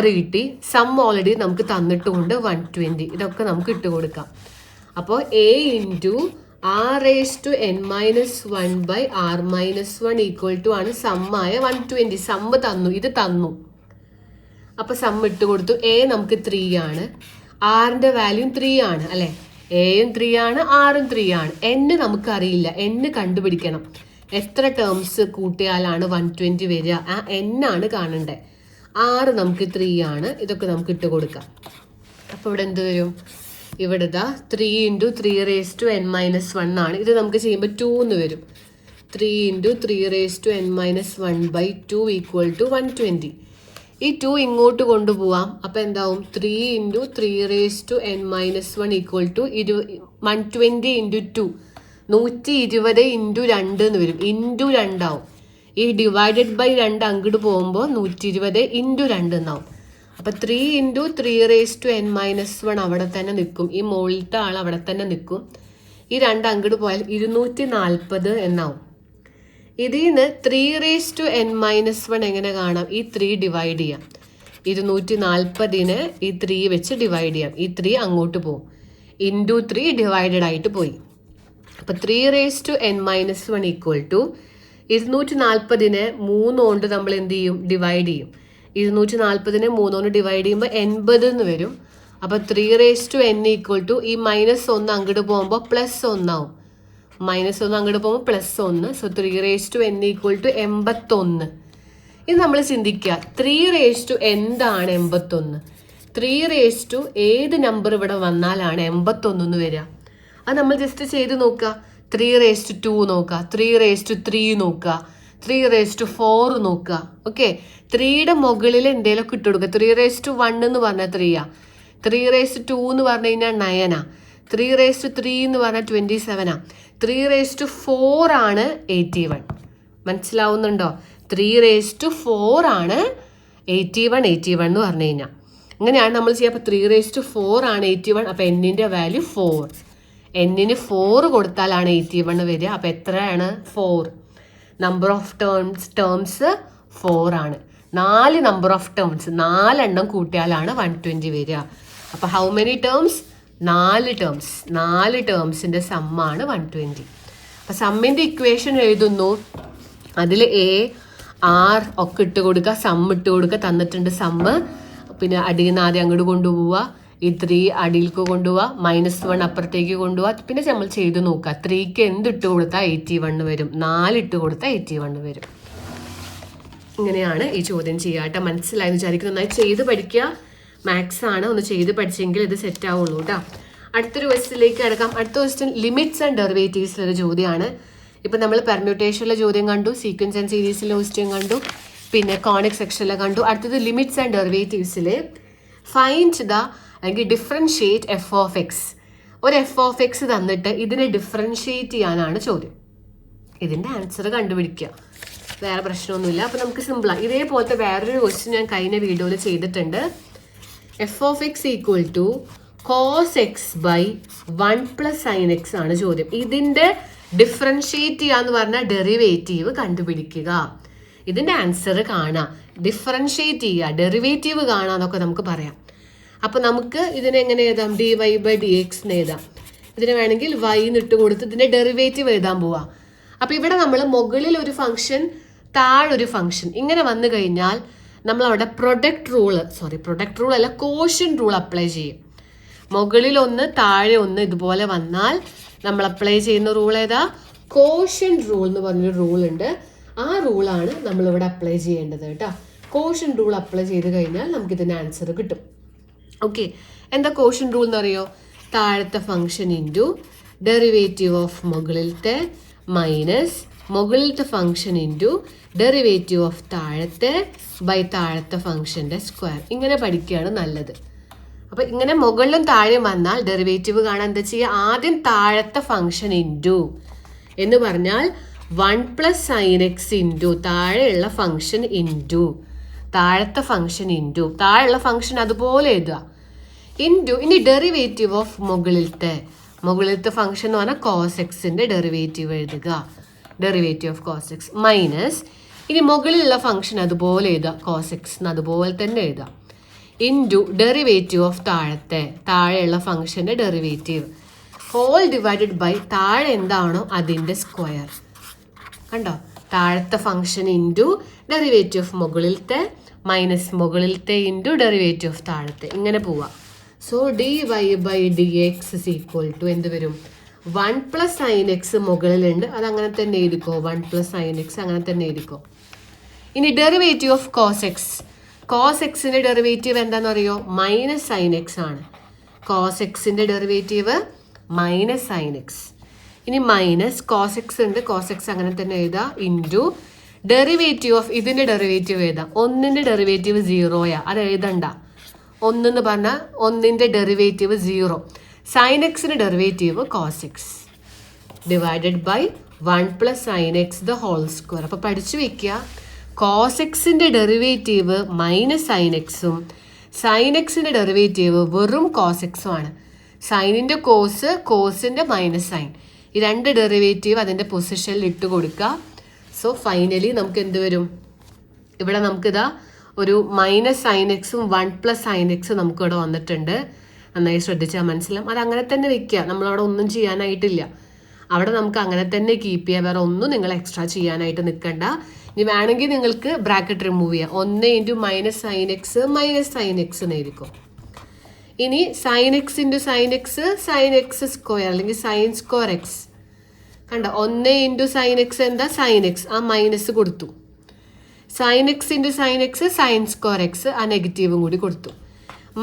R കിട്ടി, സം ഓൾറെഡി നമുക്ക് തന്നിട്ടുമുണ്ട് 120. ഇതൊക്കെ നമുക്ക് ഇട്ട് കൊടുക്കാം. അപ്പോൾ A × r⁻n−1/r−1 ഈക്വൽ ടു ആണ് സമ്മായ 120. സമ്മ് തന്നു, ഇത് തന്നു. അപ്പൊ സമ്മ് ഇട്ട് കൊടുത്തു. എ നമുക്ക് 3 ആണ്, ആറിന്റെ വാല്യൂ 3 ആണ് അല്ലെ. എയും 3 ആണ്, ആറും 3 ആണ്. n നമുക്കറിയില്ല, n കണ്ടുപിടിക്കണം. എത്ര ടേംസ് കൂട്ടിയാലാണ് 120 വരിക? ആ n ആണ് കാണണ്ടേ. 6 നമുക്ക് 3 ആണ്. ഇതൊക്കെ നമുക്ക് ഇട്ട് കൊടുക്കാം. അപ്പൊ ഇവിടെ എന്ത് വരും? ഇവിടെ 3 × 3⁻n−1 ആണ്. ഇത് നമുക്ക് ചെയ്യുമ്പോൾ 2 എന്ന് വരും. 3 × 3⁻n−1/2 ഈക്വൽ ടു 120. ഈ 2 ഇങ്ങോട്ട് കൊണ്ടുപോവാം. അപ്പം എന്താവും? 3 × 3⁻n−1 ഈക്വൽ ടു 120 × 2, 120 × 2 എന്ന് വരും. ഇൻറ്റു 2 ആവും. ഈ ഡിവൈഡഡ് ബൈ 2 അങ്ങോട്ട് പോകുമ്പോൾ 120 × 2 എന്നാവും. അപ്പം 3 × 3⁻n−1 അവിടെ തന്നെ നിൽക്കും. ഈ മുകളിലത്തെ ആൾ അവിടെ തന്നെ നിൽക്കും. ഈ 2 അങ്ങോട്ട് പോയാൽ 240 എന്നാവും. ഇതിൽ നിന്ന് 3⁻n−1 എങ്ങനെ കാണാം? ഈ 3 ഡിവൈഡ് ചെയ്യാം. 240നെ ഈ 3 വെച്ച് ഡിവൈഡ് ചെയ്യാം. ഈ 3 അങ്ങോട്ട് പോകും. ഇൻറ്റു 3 ഡിവൈഡഡ് ആയിട്ട് പോയി. അപ്പം 3⁻n−1 ഈക്വൽ ടു 240നെ 3 കൊണ്ട് നമ്മൾ എന്ത് ചെയ്യും? ഡിവൈഡ് ചെയ്യും. 240നെ 3 കൊണ്ട് ഡിവൈഡ് ചെയ്യുമ്പോൾ 80 എന്ന് വരും. അപ്പം 3⁻n ഈക്വൽ ടു ഈ -1 അങ്ങോട്ട് പോകുമ്പോൾ +1 ആവും. -1 അങ്ങോട്ട് പോകുമ്പോൾ +1. So 3⁻n equal to 81. ഇത് നമ്മൾ ചിന്തിക്കുക, 3 എന്താണ് 81? 3 ഏത് നമ്പർ ഇവിടെ വന്നാലാണ് 81 എന്ന് വരിക? അത് നമ്മൾ ജസ്റ്റ് ചെയ്ത് നോക്കുക. 3⁻2 നോക്കുക, 3⁻3 നോക്കുക, 3⁻4 നോക്കുക. ഓക്കെ, 3യുടെ മുകളിൽ എന്തെങ്കിലുമൊക്കെ ഇട്ട് കൊടുക്കുക. 3⁻1 എന്ന് പറഞ്ഞാൽ 3 3⁻2 എന്ന് പറഞ്ഞു കഴിഞ്ഞാൽ 9 3⁻3 എന്ന് പറഞ്ഞാൽ 27 3⁻4 ആണ് 81. മനസ്സിലാവുന്നുണ്ടോ? 3⁻4 ആണ് 81 എന്ന് പറഞ്ഞു കഴിഞ്ഞാൽ. ഇങ്ങനെയാണ് നമ്മൾ ചെയ്യുക. അപ്പോൾ 3⁻4 ആണ് 81. അപ്പോൾ എന്നിൻ്റെ വാല്യൂ 4. എന്നിന് 4 കൊടുത്താലാണ് 81 വരിക. അപ്പോൾ എത്രയാണ്? 4. നമ്പർ ഓഫ് ടേംസ് 4 ആണ്. 4 നമ്പർ ഓഫ് ടേംസ്, 4 എണ്ണം കൂട്ടിയാലാണ് 120 വരിക. അപ്പോൾ ഹൗ മെനി ടേംസ്? 4 ടേംസ്. 4 ടേംസിൻ്റെ സമ്മാണ് 120. അപ്പം സമ്മിൻ്റെ ഇക്വേഷൻ എഴുതുന്നു. അതിൽ എ, ആർ ഒക്കെ ഇട്ട് കൊടുക്കുക, സമ്മ് ഇട്ട് കൊടുക്കുക. തന്നിട്ടുണ്ട് സമ്മ്. പിന്നെ അടിയിൽ നിന്ന് ആദ്യം അങ്ങോട്ട് കൊണ്ടുപോവുക. ഈ 3 അടിയിലേക്ക് കൊണ്ടുപോവുക. -1 അപ്പുറത്തേക്ക് കൊണ്ടുപോവുക. പിന്നെ നമ്മൾ ചെയ്ത് നോക്കുക. 3ക്ക് എന്തിട്ട് കൊടുത്താൽ 81 വരും? 4 ഇട്ട് കൊടുത്താൽ 81 വരും. ഇങ്ങനെയാണ് ഈ ചോദ്യം ചെയ്യുക കേട്ടോ. മനസ്സിലായെന്ന് വിചാരിക്കും. നന്നായി ചെയ്ത് പഠിക്കുക. മാത്സ് ആണ്, ഒന്ന് ചെയ്ത് പഠിച്ചെങ്കിൽ ഇത് സെറ്റ് ആവുള്ളൂ കേട്ടോ. അടുത്തൊരു ക്വസ്റ്റ്യനിലേക്ക് കിടക്കാം. അടുത്ത ക്വസ്റ്റ്യൻ ലിമിറ്റ്സ് ആൻഡ് ഡെറിവേറ്റീവ്സിലൊരു ചോദ്യമാണ്. ഇപ്പം നമ്മൾ പെർമ്യൂട്ടേഷനിലെ ചോദ്യം കണ്ടു, സീക്വൻസ് ആൻഡ് സീരീസിലെ ക്വസ്റ്റ്യൻ കണ്ടു, പിന്നെ കോണിക് സെക്ഷനിലെ കണ്ടു. അടുത്തത് ലിമിറ്റ്സ് ആൻഡ് ഡെറിവേറ്റീവ്സിൽ ഫൈൻഡ് ദ അല്ലെങ്കിൽ ഡിഫറൻഷിയേറ്റ് f(x). ഒരു f(x) തന്നിട്ട് ഇതിനെ ഡിഫറൻഷിയേറ്റ് ചെയ്യാനാണ് ചോദ്യം. ഇതിൻ്റെ ആൻസർ കണ്ടുപിടിക്കുക, വേറെ പ്രശ്നമൊന്നുമില്ല. അപ്പം നമുക്ക് സിമ്പിളാണ്. ഇതേപോലത്തെ വേറൊരു ക്വസ്റ്റ്യൻ ഞാൻ കഴിഞ്ഞ വീഡിയോയിൽ ചെയ്തിട്ടുണ്ട്. f(x) equal to cos x by 1 + sin x ആണ് ചോദ്യം. ഇതിൻ്റെ ഡിഫറൻഷിയേറ്റ് ചെയ്യാന്ന് പറഞ്ഞാൽ ഡെറിവേറ്റീവ് കണ്ടുപിടിക്കുക. ഇതിൻ്റെ ആൻസർ കാണാം, ഡിഫറൻഷിയേറ്റ് ചെയ്യുക, ഡെറിവേറ്റീവ് കാണാന്നൊക്കെ നമുക്ക് പറയാം. അപ്പം നമുക്ക് ഇതിനെങ്ങനെ എഴുതാം? dy/dx എന്ന് എഴുതാം. ഇതിന് വേണമെങ്കിൽ y എന്നിട്ട് കൊടുത്ത് ഇതിൻ്റെ ഡെറിവേറ്റീവ് എഴുതാൻ പോവാം. അപ്പം ഇവിടെ നമ്മൾ മുകളിൽ ഒരു ഫംഗ്ഷൻ, താഴൊരു ഫംഗ്ഷൻ ഇങ്ങനെ വന്നു കഴിഞ്ഞാൽ നമ്മൾ അവിടെ പ്രൊഡക്റ്റ് റൂൾ അല്ല, കോഷ്യൻ റൂൾ അപ്ലൈ ചെയ്യും. മുകളിൽ ഒന്ന് താഴെ ഒന്ന് ഇതുപോലെ വന്നാൽ നമ്മൾ അപ്ലൈ ചെയ്യുന്ന റൂൾ ഏതാ? കോഷ്യൻ റൂൾ എന്ന് പറഞ്ഞൊരു റൂൾ ഉണ്ട്. ആ റൂളാണ് നമ്മളിവിടെ അപ്ലൈ ചെയ്യേണ്ടത് കേട്ടോ. കോഷ്യൻ റൂൾ അപ്ലൈ ചെയ്ത് കഴിഞ്ഞാൽ നമുക്ക് ഇതിൻ്റെ ആൻസർ കിട്ടും. ഓക്കെ, എന്താ കോഷ്യൻ റൂൾ എന്ന് അറിയോ? താഴത്തെ ഫംഗ്ഷൻ ഇൻറ്റു ഡെറിവേറ്റീവ് ഓഫ് മുകളിലത്തെ മൈനസ് മുകളിലത്തെ ഫംഗ്ഷൻ ഇൻറ്റു ഡെറിവേറ്റീവ് ഓഫ് താഴത്തെ ബൈ താഴത്തെ ഫംഗ്ഷൻ്റെ സ്ക്വയർ. ഇങ്ങനെ പഠിക്കുകയാണ് നല്ലത്. അപ്പോൾ ഇങ്ങനെ മുകളിലും താഴെയും വന്നാൽ ഡെറിവേറ്റീവ് കാണാൻ എന്താ ചെയ്യുക? ആദ്യം താഴത്തെ ഫംഗ്ഷൻ ഇൻറ്റു എന്ന് പറഞ്ഞാൽ 1 + sin x ഇൻറ്റു താഴെയുള്ള ഫംഗ്ഷൻ ഇൻറ്റു താഴത്തെ ഫംഗ്ഷൻ ഇൻറ്റു താഴെയുള്ള ഫംഗ്ഷൻ അതുപോലെ എഴുതുക ഇൻറ്റു ഇനി ഡെറിവേറ്റീവ് ഓഫ് മുകളിലത്തെ ഫംഗ്ഷൻ എന്ന് പറഞ്ഞാൽ cos x-ൻ്റെ ഡെറിവേറ്റീവ് എഴുതുക, derivative of cos x minus ഇനി മുകളിലുള്ള ഫംഗ്ഷൻ അതുപോലെ എഴുതുക, cos x അതുപോലെ തന്നെ എഴുതുക ഇൻറ്റു ഡെറിവേറ്റീവ് ഓഫ് താഴെയുള്ള ഫംഗ്ഷൻ്റെ ഡെറിവേറ്റീവ്. ഹോൾ ഡിവൈഡഡ് ബൈ താഴെ എന്താണോ അതിൻ്റെ സ്ക്വയർ. കണ്ടോ, താഴത്തെ ഫംഗ്ഷൻ ഇൻറ്റു ഡെറിവേറ്റീവ് ഓഫ് മുകളിലത്തെ മൈനസ് മുകളിലത്തെ ഇൻറ്റു ഡെറിവേറ്റീവ് ഓഫ് താഴത്തെ, ഇങ്ങനെ പോവാം. So d y by d x is equal to എന്ത് വരും? 1 + sin x മുകളിലുണ്ട്, അത് അങ്ങനെ തന്നെ എഴുതിക്കോ. 1 + sin x അങ്ങനെ തന്നെ എഴുതിക്കോ. ഇനി derivative of cos x. Cos എക്സിൻ്റെ ഡെറിവേറ്റീവ് എന്താണെന്ന് അറിയോ? മൈനസ് സൈൻ എക്സ് ആണ്. കോസ് എക്സിൻ്റെ ഡെറിവേറ്റീവ് മൈനസ് സൈൻ എക്സ്. ഇനി മൈനസ് കോസ് എക്സ് ഉണ്ട്, കോസ് എക്സ് അങ്ങനെ തന്നെ എഴുതാം, ഇൻറ്റു ഡെറിവേറ്റീവ് ഓഫ് ഇതിൻ്റെ ഡെറിവേറ്റീവ് എഴുതാം. 1ൻ്റെ ഡെറിവേറ്റീവ് 0യാ, അത് എഴുതണ്ട. 1 എന്ന് പറഞ്ഞാൽ 1ൻ്റെ ഡെറിവേറ്റീവ് 0. സൈൻ എക്സിൻ്റെ derivative cos x divided by 1 + sin x the whole square. അപ്പോൾ പഠിച്ചു വെക്കുക, കോസ് എക്സിൻ്റെ ഡെറിവേറ്റീവ് മൈനസ് സൈൻ എക്സും സൈൻ എക്സിൻ്റെ ഡെറിവേറ്റീവ് വെറും കോസ് എക്സും ആണ്. സൈനിൻ്റെ കോസ്, കോസിൻ്റെ മൈനസ് സൈൻ, ഈ രണ്ട് ഡെറിവേറ്റീവ് അതിൻ്റെ പൊസിഷനിൽ ഇട്ട് കൊടുക്കുക. സോ ഫൈനലി നമുക്ക് എന്ത് വരും? ഇവിടെ നമുക്കിതാ ഒരു മൈനസ് സൈൻ എക്സും 1 + sin x നമുക്കിവിടെ വന്നിട്ടുണ്ട്. നന്നായി ശ്രദ്ധിച്ചാൽ മനസ്സിലാവും. അത് അങ്ങനെ തന്നെ വെക്കുക, നമ്മളവിടെ ഒന്നും ചെയ്യാനായിട്ടില്ല. അവിടെ നമുക്ക് അങ്ങനെ തന്നെ കീപ്പ് ചെയ്യാം, വേറെ ഒന്നും നിങ്ങൾ എക്സ്ട്രാ ചെയ്യാനായിട്ട് നിൽക്കണ്ട. ഇനി വേണമെങ്കിൽ നിങ്ങൾക്ക് ബ്രാക്കറ്റ് റിമൂവ് ചെയ്യാം. 1 × -sin x -sin x എന്നായിരിക്കും. ഇനി sin x × sin x sin x square അല്ലെങ്കിൽ sin സ്ക്വയർ x. കണ്ടോ, 1 × sin x എന്താ? sin x, ആ മൈനസ് കൊടുത്തു. sin x × sin x sin square x, ആ നെഗറ്റീവും കൂടി കൊടുത്തു.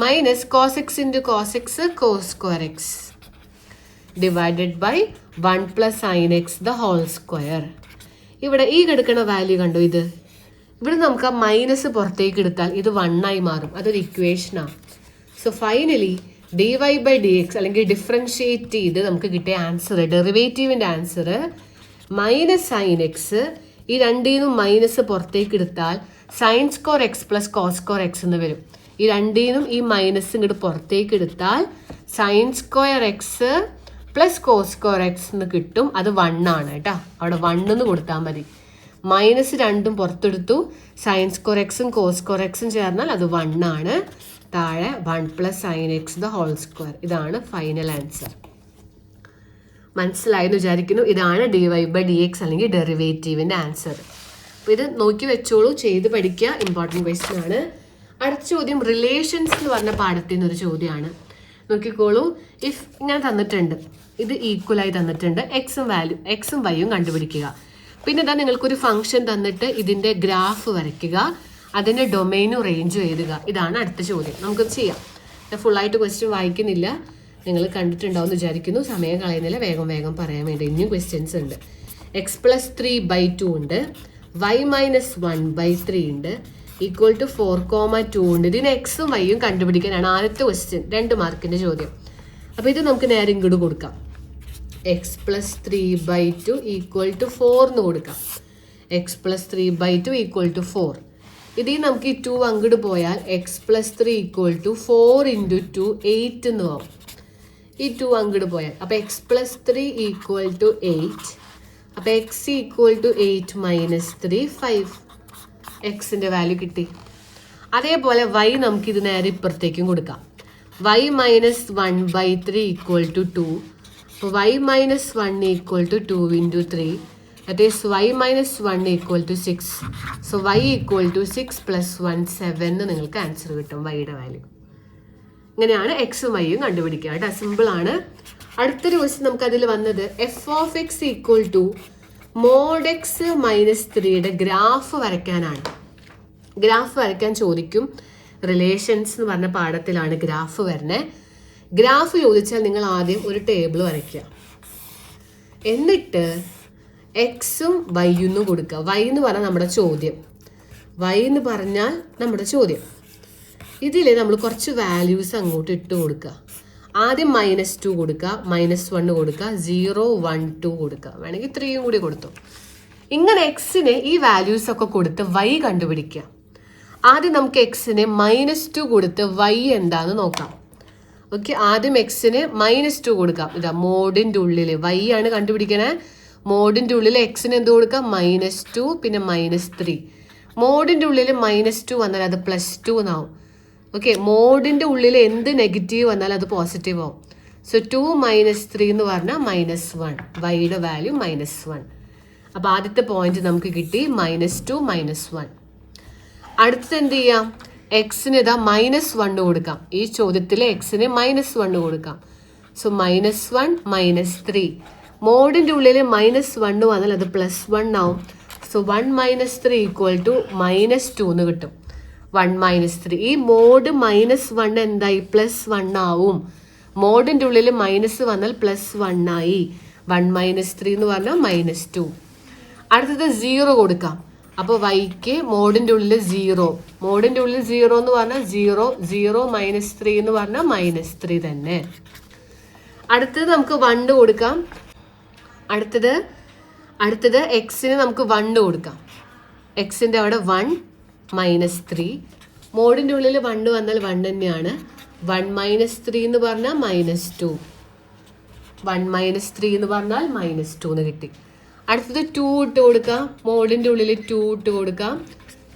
Minus cos x × cos x cos square x divided by 1 + sin x the whole square. ഇവിടെ ഈ കിടക്കുന്ന വാല്യൂ കണ്ടോ, ഇത് ഇവിടെ നമുക്ക് ആ മൈനസ് പുറത്തേക്ക് എടുത്താൽ ഇത് 1 ആയി മാറും. അതൊരു ഇക്വേഷനാണ്. So finally d y by d x അല്ലെങ്കിൽ ഡിഫറൻഷിയേറ്റ് ചെയ്ത് നമുക്ക് കിട്ടിയ ആൻസർ, ഡെറിവേറ്റീവിൻ്റെ ആൻസർ മൈനസ് സൈൻ എക്സ്. ഈ രണ്ടീന്നും മൈനസ് പുറത്തേക്ക് എടുത്താൽ sine square x + cos square x എന്ന് വരും. ഈ രണ്ടീന്നും ഈ മൈനസ് ഇങ്ങോട്ട് പുറത്തേക്ക് എടുത്താൽ sine square x + cos square x എന്ന് കിട്ടും. അത് 1 ആണ് കേട്ടോ, അവിടെ 1 എന്ന് കൊടുത്താൽ മതി. മൈനസ് രണ്ടും പുറത്തെടുത്തു, സൈൻ സ്ക്വയർ എക്സും കോസ് സ്ക്വയർ എക്സും ചേർന്നാൽ അത് 1 ആണ്. താഴെ 1 + sin x the whole square. ഇതാണ് ഫൈനൽ ആൻസർ. മനസ്സിലായെന്ന് വിചാരിക്കുന്നു. ഇതാണ് d y by d x അല്ലെങ്കിൽ ഡെറിവേറ്റീവിൻ്റെ ആൻസർ. അപ്പോൾ ഇത് നോക്കി വെച്ചോളൂ, ചെയ്ത് പഠിക്കുക, ഇമ്പോർട്ടൻറ്റ് ക്വസ്റ്റ്യൻ ആണ്. അടുത്ത ചോദ്യം റിലേഷൻസ് എന്ന് പറഞ്ഞ പാഠത്തിൽ നിന്നൊരു ചോദ്യമാണ്. നോക്കിക്കോളൂ, ഇഫ് ഇങ്ങനെ തന്നിട്ടുണ്ട്, ഇത് ഈക്വലായി തന്നിട്ടുണ്ട്, എക്സും വൈയും കണ്ടുപിടിക്കുക. പിന്നെ ഇതാ നിങ്ങൾക്കൊരു ഫംഗ്ഷൻ തന്നിട്ട് ഇതിൻ്റെ ഗ്രാഫ് വരയ്ക്കുക, അതിൻ്റെ ഡൊമൈനും റേഞ്ചും എഴുതുക. ഇതാണ് അടുത്ത ചോദ്യം. നമുക്കത് ചെയ്യാം. ഞാൻ ഫുള്ളായിട്ട് ക്വസ്റ്റ്യൻ വായിക്കുന്നില്ല, നിങ്ങൾ കണ്ടിട്ടുണ്ടാവും എന്ന് വിചാരിക്കുന്നു. സമയം കളയുന്നില്ല, വേഗം പറയാൻ വേണ്ടി. ഇനിയും ക്വസ്റ്റ്യൻസ് ഉണ്ട്. x + 3/2 ഉണ്ട്, y - 1/3 ഉണ്ട്, ഈക്വൽ ടു 4,2 ഉണ്ട്. ഇതിന് എക്സും വൈയും കണ്ടുപിടിക്കാനാണ് ആദ്യത്തെ ക്വസ്റ്റ്യൻ, 2 മാർക്കിൻ്റെ ചോദ്യം. അപ്പോൾ ഇത് നമുക്ക് നേരെ ഇങ്ങോട്ട് കൊടുക്കാം. x + 3/2 ഈക്വൽ ടു 4 എന്ന് കൊടുക്കാം. x + 3/2 equal to 4. ഇതിൽ നമുക്ക് ഈ 2 അങ്ങോട്ട് പോയാൽ x + 3 ഈക്വൽ ടു 4 × 2 8 എന്ന് പോകും. ഈ 2 അങ്ങോട്ട് പോയാൽ അപ്പോൾ x + 3 ഈക്വൽ ടു 8. അപ്പോൾ x ഈക്വൽ ടു 8 - 3 5. എക്സിൻ്റെ വാല്യൂ കിട്ടി. അതേപോലെ y നമുക്ക് ഇത് നേരെ ഇപ്പുറത്തേക്കും കൊടുക്കാം. y - 1/3 equal to 2. അപ്പോൾ y - 1 equal to 2 × 3. That is y - 1 equal to 6. So y equal to 6 + 1 7 എന്ന് നിങ്ങൾക്ക് ആൻസർ കിട്ടും, വൈയുടെ വാല്യൂ. ഇങ്ങനെയാണ് എക്സും വൈയും കണ്ടുപിടിക്കുക കേട്ടോ, സിമ്പിൾ ആണ്. അടുത്തൊരു ക്വസ്റ്റ്യൻ നമുക്ക് അതിൽ വന്നത് f(x) equal to mod x - 3യുടെ ഗ്രാഫ് വരയ്ക്കാനാണ്. ഗ്രാഫ് വരയ്ക്കാൻ ചോദിക്കും. റിലേഷൻസ് എന്ന് പറഞ്ഞ പാഠത്തിലാണ് ഗ്രാഫ് വരുന്നത്. ഗ്രാഫ് ചോദിച്ചാൽ നിങ്ങൾ ആദ്യം ഒരു ടേബിൾ വരയ്ക്കുക, എന്നിട്ട് എക്സും വൈയും കൊടുക്കുക. വൈ എന്ന് പറഞ്ഞാൽ നമ്മുടെ ചോദ്യം, വൈ എന്ന് പറഞ്ഞാൽ നമ്മുടെ ചോദ്യം. ഇതിൽ നമ്മൾ കുറച്ച് വാല്യൂസ് അങ്ങോട്ട് ഇട്ട് കൊടുക്കുക. ആദ്യം -2 കൊടുക്കുക, -1 കൊടുക്കുക, 0 1 2 കൊടുക്കുക, വേണമെങ്കിൽ 3യും കൂടി കൊടുത്തു. ഇങ്ങനെ എക്സിന് ഈ വാല്യൂസ് ഒക്കെ കൊടുത്ത് വൈ കണ്ടുപിടിക്കുക. ആദ്യം നമുക്ക് എക്സിന് -2 കൊടുത്ത് വൈ എന്താന്ന് നോക്കാം. ഓക്കെ, ആദ്യം എക്സിന് -2 കൊടുക്കാം. ഇതാ മോഡിൻ്റെ ഉള്ളിൽ വൈ ആണ് കണ്ടുപിടിക്കണേ. മോഡിൻ്റെ ഉള്ളിൽ എക്സിന് എന്ത് കൊടുക്കാം? -2 പിന്നെ -3. മോഡിൻ്റെ ഉള്ളിൽ -2 വന്നാൽ അത് +2 എന്നാവും. ഓക്കെ, മോഡിൻ്റെ ഉള്ളിൽ എന്ത് നെഗറ്റീവ് വന്നാൽ അത് പോസിറ്റീവ് ആവും. സോ 2 മൈനസ് 3 എന്ന് പറഞ്ഞാൽ -1. വൈയുടെ വാല്യൂ -1. അപ്പോൾ ആദ്യത്തെ പോയിന്റ് നമുക്ക് കിട്ടി -2 -1. അടുത്തത് എന്ത് ചെയ്യാം? എക്സിന് ഇതാ -1 കൊടുക്കാം. ഈ ചോദ്യത്തിൽ എക്സിന് -1 കൊടുക്കാം. സോ -1 -3. മോഡിൻ്റെ ഉള്ളിൽ -1 വന്നാൽ അത് +1 ആവും. സോ 1 - 3 = -2 എന്ന് കിട്ടും. 1 - 3. ഈ മോഡ് -1 എന്തായി? +1 ആവും. മോഡിൻ്റെ ഉള്ളിൽ മൈനസ് വന്നാൽ +1 ആയി. 1 - 3 എന്ന് പറഞ്ഞാൽ -2. അടുത്തത് 0 കൊടുക്കാം. അപ്പോൾ വൈക്ക് മോഡിൻ്റെ ഉള്ളിൽ 0. മോഡിൻ്റെ ഉള്ളിൽ 0 എന്ന് പറഞ്ഞാൽ 0. 0 - 3 എന്ന് പറഞ്ഞാൽ -3 തന്നെ. അടുത്തത് നമുക്ക് 1 കൊടുക്കാം. അടുത്തത് എക്സിന് നമുക്ക് 1 കൊടുക്കാം. എക്സിൻ്റെ അവിടെ 1 - 3. മോഡിൻ്റെ ഉള്ളിൽ 1 വന്നാൽ 1 തന്നെയാണ്. 1 - 3 എന്ന് പറഞ്ഞാൽ -2. 1 - 3 എന്ന് പറഞ്ഞാൽ -2 എന്ന് കിട്ടി. അടുത്തത് 2 ഇട്ട് കൊടുക്കാം. മോഡിൻ്റെ ഉള്ളിൽ 2 ഇട്ട് കൊടുക്കാം.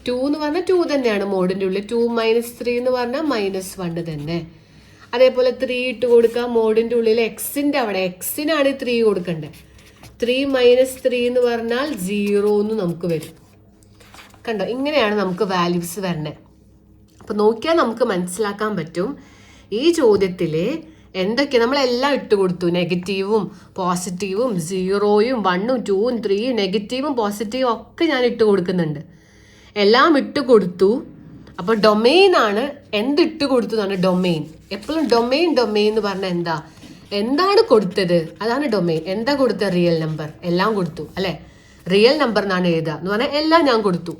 2 എന്ന് പറഞ്ഞാൽ 2 തന്നെയാണ് മോഡിൻ്റെ ഉള്ളിൽ. 2 - 3 എന്ന് പറഞ്ഞാൽ -1 തന്നെ. അതേപോലെ 3 ഇട്ട് കൊടുക്കാം. മോഡിൻ്റെ ഉള്ളിൽ എക്സിൻ്റെ അവിടെ എക്സിനാണ് 3 കൊടുക്കേണ്ടത്. 3 - 3 എന്ന് പറഞ്ഞാൽ 0 എന്ന് നമുക്ക് വരും. കണ്ടോ? ഇങ്ങനെയാണ് നമുക്ക് വാല്യൂസ് വരണേ. അപ്പോൾ നോക്കിയാൽ നമുക്ക് മനസ്സിലാക്കാൻ പറ്റും ഈ ചോദ്യത്തിൽ എന്തൊക്കെ നമ്മളെല്ലാം ഇട്ട് കൊടുത്തു. നെഗറ്റീവും പോസിറ്റീവും 0യും 1ഉം 2ഉം 3യും നെഗറ്റീവും പോസിറ്റീവും ഒക്കെ ഞാൻ ഇട്ട് കൊടുക്കുന്നുണ്ട്. എല്ലാം ഇട്ട് കൊടുത്തു. അപ്പോൾ ഡൊമെയിൻ ആണ്. എന്തിട്ട് കൊടുത്തു എന്നാണ് ഡൊമെയിൻ. എപ്പോഴും ഡൊമെയിൻ എന്ന് പറഞ്ഞാൽ എന്താണ് കൊടുത്തത് അതാണ് ഡൊമെയിൻ. എന്താ കൊടുത്തത്? Real number. എല്ലാം കൊടുത്തു അല്ലേ? റിയൽ നമ്പർ എന്നാണ് എഴുതുക എന്ന് പറഞ്ഞാൽ എല്ലാം ഞാൻ കൊടുത്തു.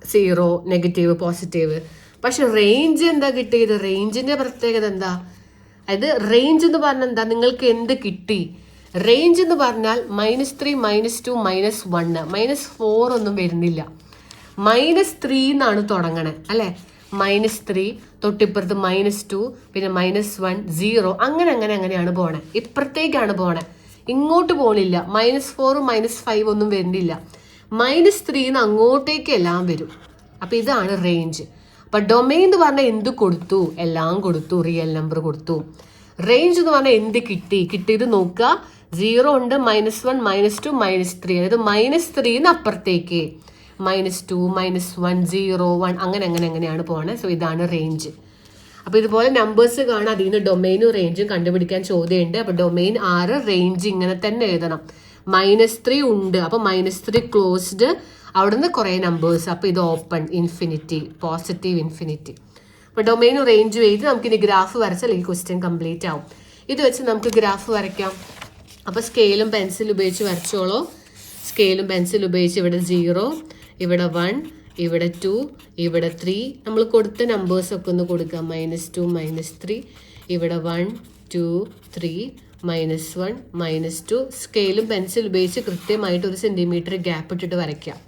0 നെഗറ്റീവ് പോസിറ്റീവ്. പക്ഷെ റേഞ്ച് എന്താ കിട്ടിയത്? റേഞ്ചിന്റെ പ്രത്യേകത എന്താ? അതായത് റേഞ്ച് എന്ന് പറഞ്ഞാൽ എന്താ? നിങ്ങൾക്ക് എന്ത് കിട്ടി? റേഞ്ച് എന്ന് പറഞ്ഞാൽ -3 -2 -1 -4 ഒന്നും വരുന്നില്ല. -3 എന്നാണ് തുടങ്ങണേ അല്ലേ? -3 തൊട്ടിപ്പുറത്ത് -2 പിന്നെ -1 0 അങ്ങനെയാണ് പോണേ. ഇപ്പുറത്തേക്കാണ് പോണേ. ഇങ്ങോട്ട് പോണില്ല. -4 -5 ഒന്നും വരുന്നില്ല. -3 അങ്ങോട്ടേക്ക് എല്ലാം വരും. അപ്പൊ ഇതാണ് റേഞ്ച്. അപ്പൊ ഡൊമെയിൻ എന്ന് പറഞ്ഞാൽ എന്ത് കൊടുത്തു? എല്ലാം കൊടുത്തു. റിയൽ നമ്പർ കൊടുത്തു. റേഞ്ച് എന്ന് പറഞ്ഞാൽ എന്ത് കിട്ടിയത് നോക്കുക. 0 ഉണ്ട്, -1 -2 -3. അതായത് -3 അപ്പുറത്തേക്ക് -2 -1 0 1 അങ്ങനെയാണ് പോണേ. സോ ഇതാണ് റേഞ്ച്. അപ്പൊ ഇതുപോലെ നമ്പേഴ്സ് കാണാം. അതിൽ നിന്ന് ഡൊമെയിനും റേഞ്ചും കണ്ടുപിടിക്കാൻ ചോദ്യമുണ്ട്. അപ്പൊ ഡൊമെയിൻ 6 റേഞ്ച് ഇങ്ങനെ തന്നെ എഴുതണം. -3 ഉണ്ട്. അപ്പൊ -3 ക്ലോസ്ഡ്. അവിടുന്ന് കുറെ നമ്പേഴ്സ്. അപ്പൊ ഇത് ഓപ്പൺ ഇൻഫിനിറ്റി പോസിറ്റീവ് ഇൻഫിനിറ്റി. അപ്പൊ ഡൊമെയിനും റേഞ്ചും എഴുതി നമുക്കിനി ഗ്രാഫ് വരച്ചാൽ ഈ ക്വസ്റ്റ്യൻ കംപ്ലീറ്റ് ആവും. ഇത് വെച്ച് നമുക്ക് ഗ്രാഫ് വരയ്ക്കാം. അപ്പൊ സ്കെയിലും പെൻസിലും ഉപയോഗിച്ച് വരച്ചോളൂ. സ്കെയിലും പെൻസിലും ഉപയോഗിച്ച് ഇവിടെ 0, ഇവിടെ 1, ഇവിടെ 2, ഇവിടെ 3. നമ്മൾ കൊടുത്ത നമ്പേഴ്സ് ഒക്കെ ഒന്ന് കൊടുക്കാം. -2 -3, ഇവിടെ 1 2 3 -1 -2. സ്കെയിലും പെൻസിൽ ഉപയോഗിച്ച് കൃത്യമായിട്ട് 1 സെന്റിമീറ്റർ ഗ്യാപ്പ് ഇട്ടിട്ട് വരയ്ക്കാം.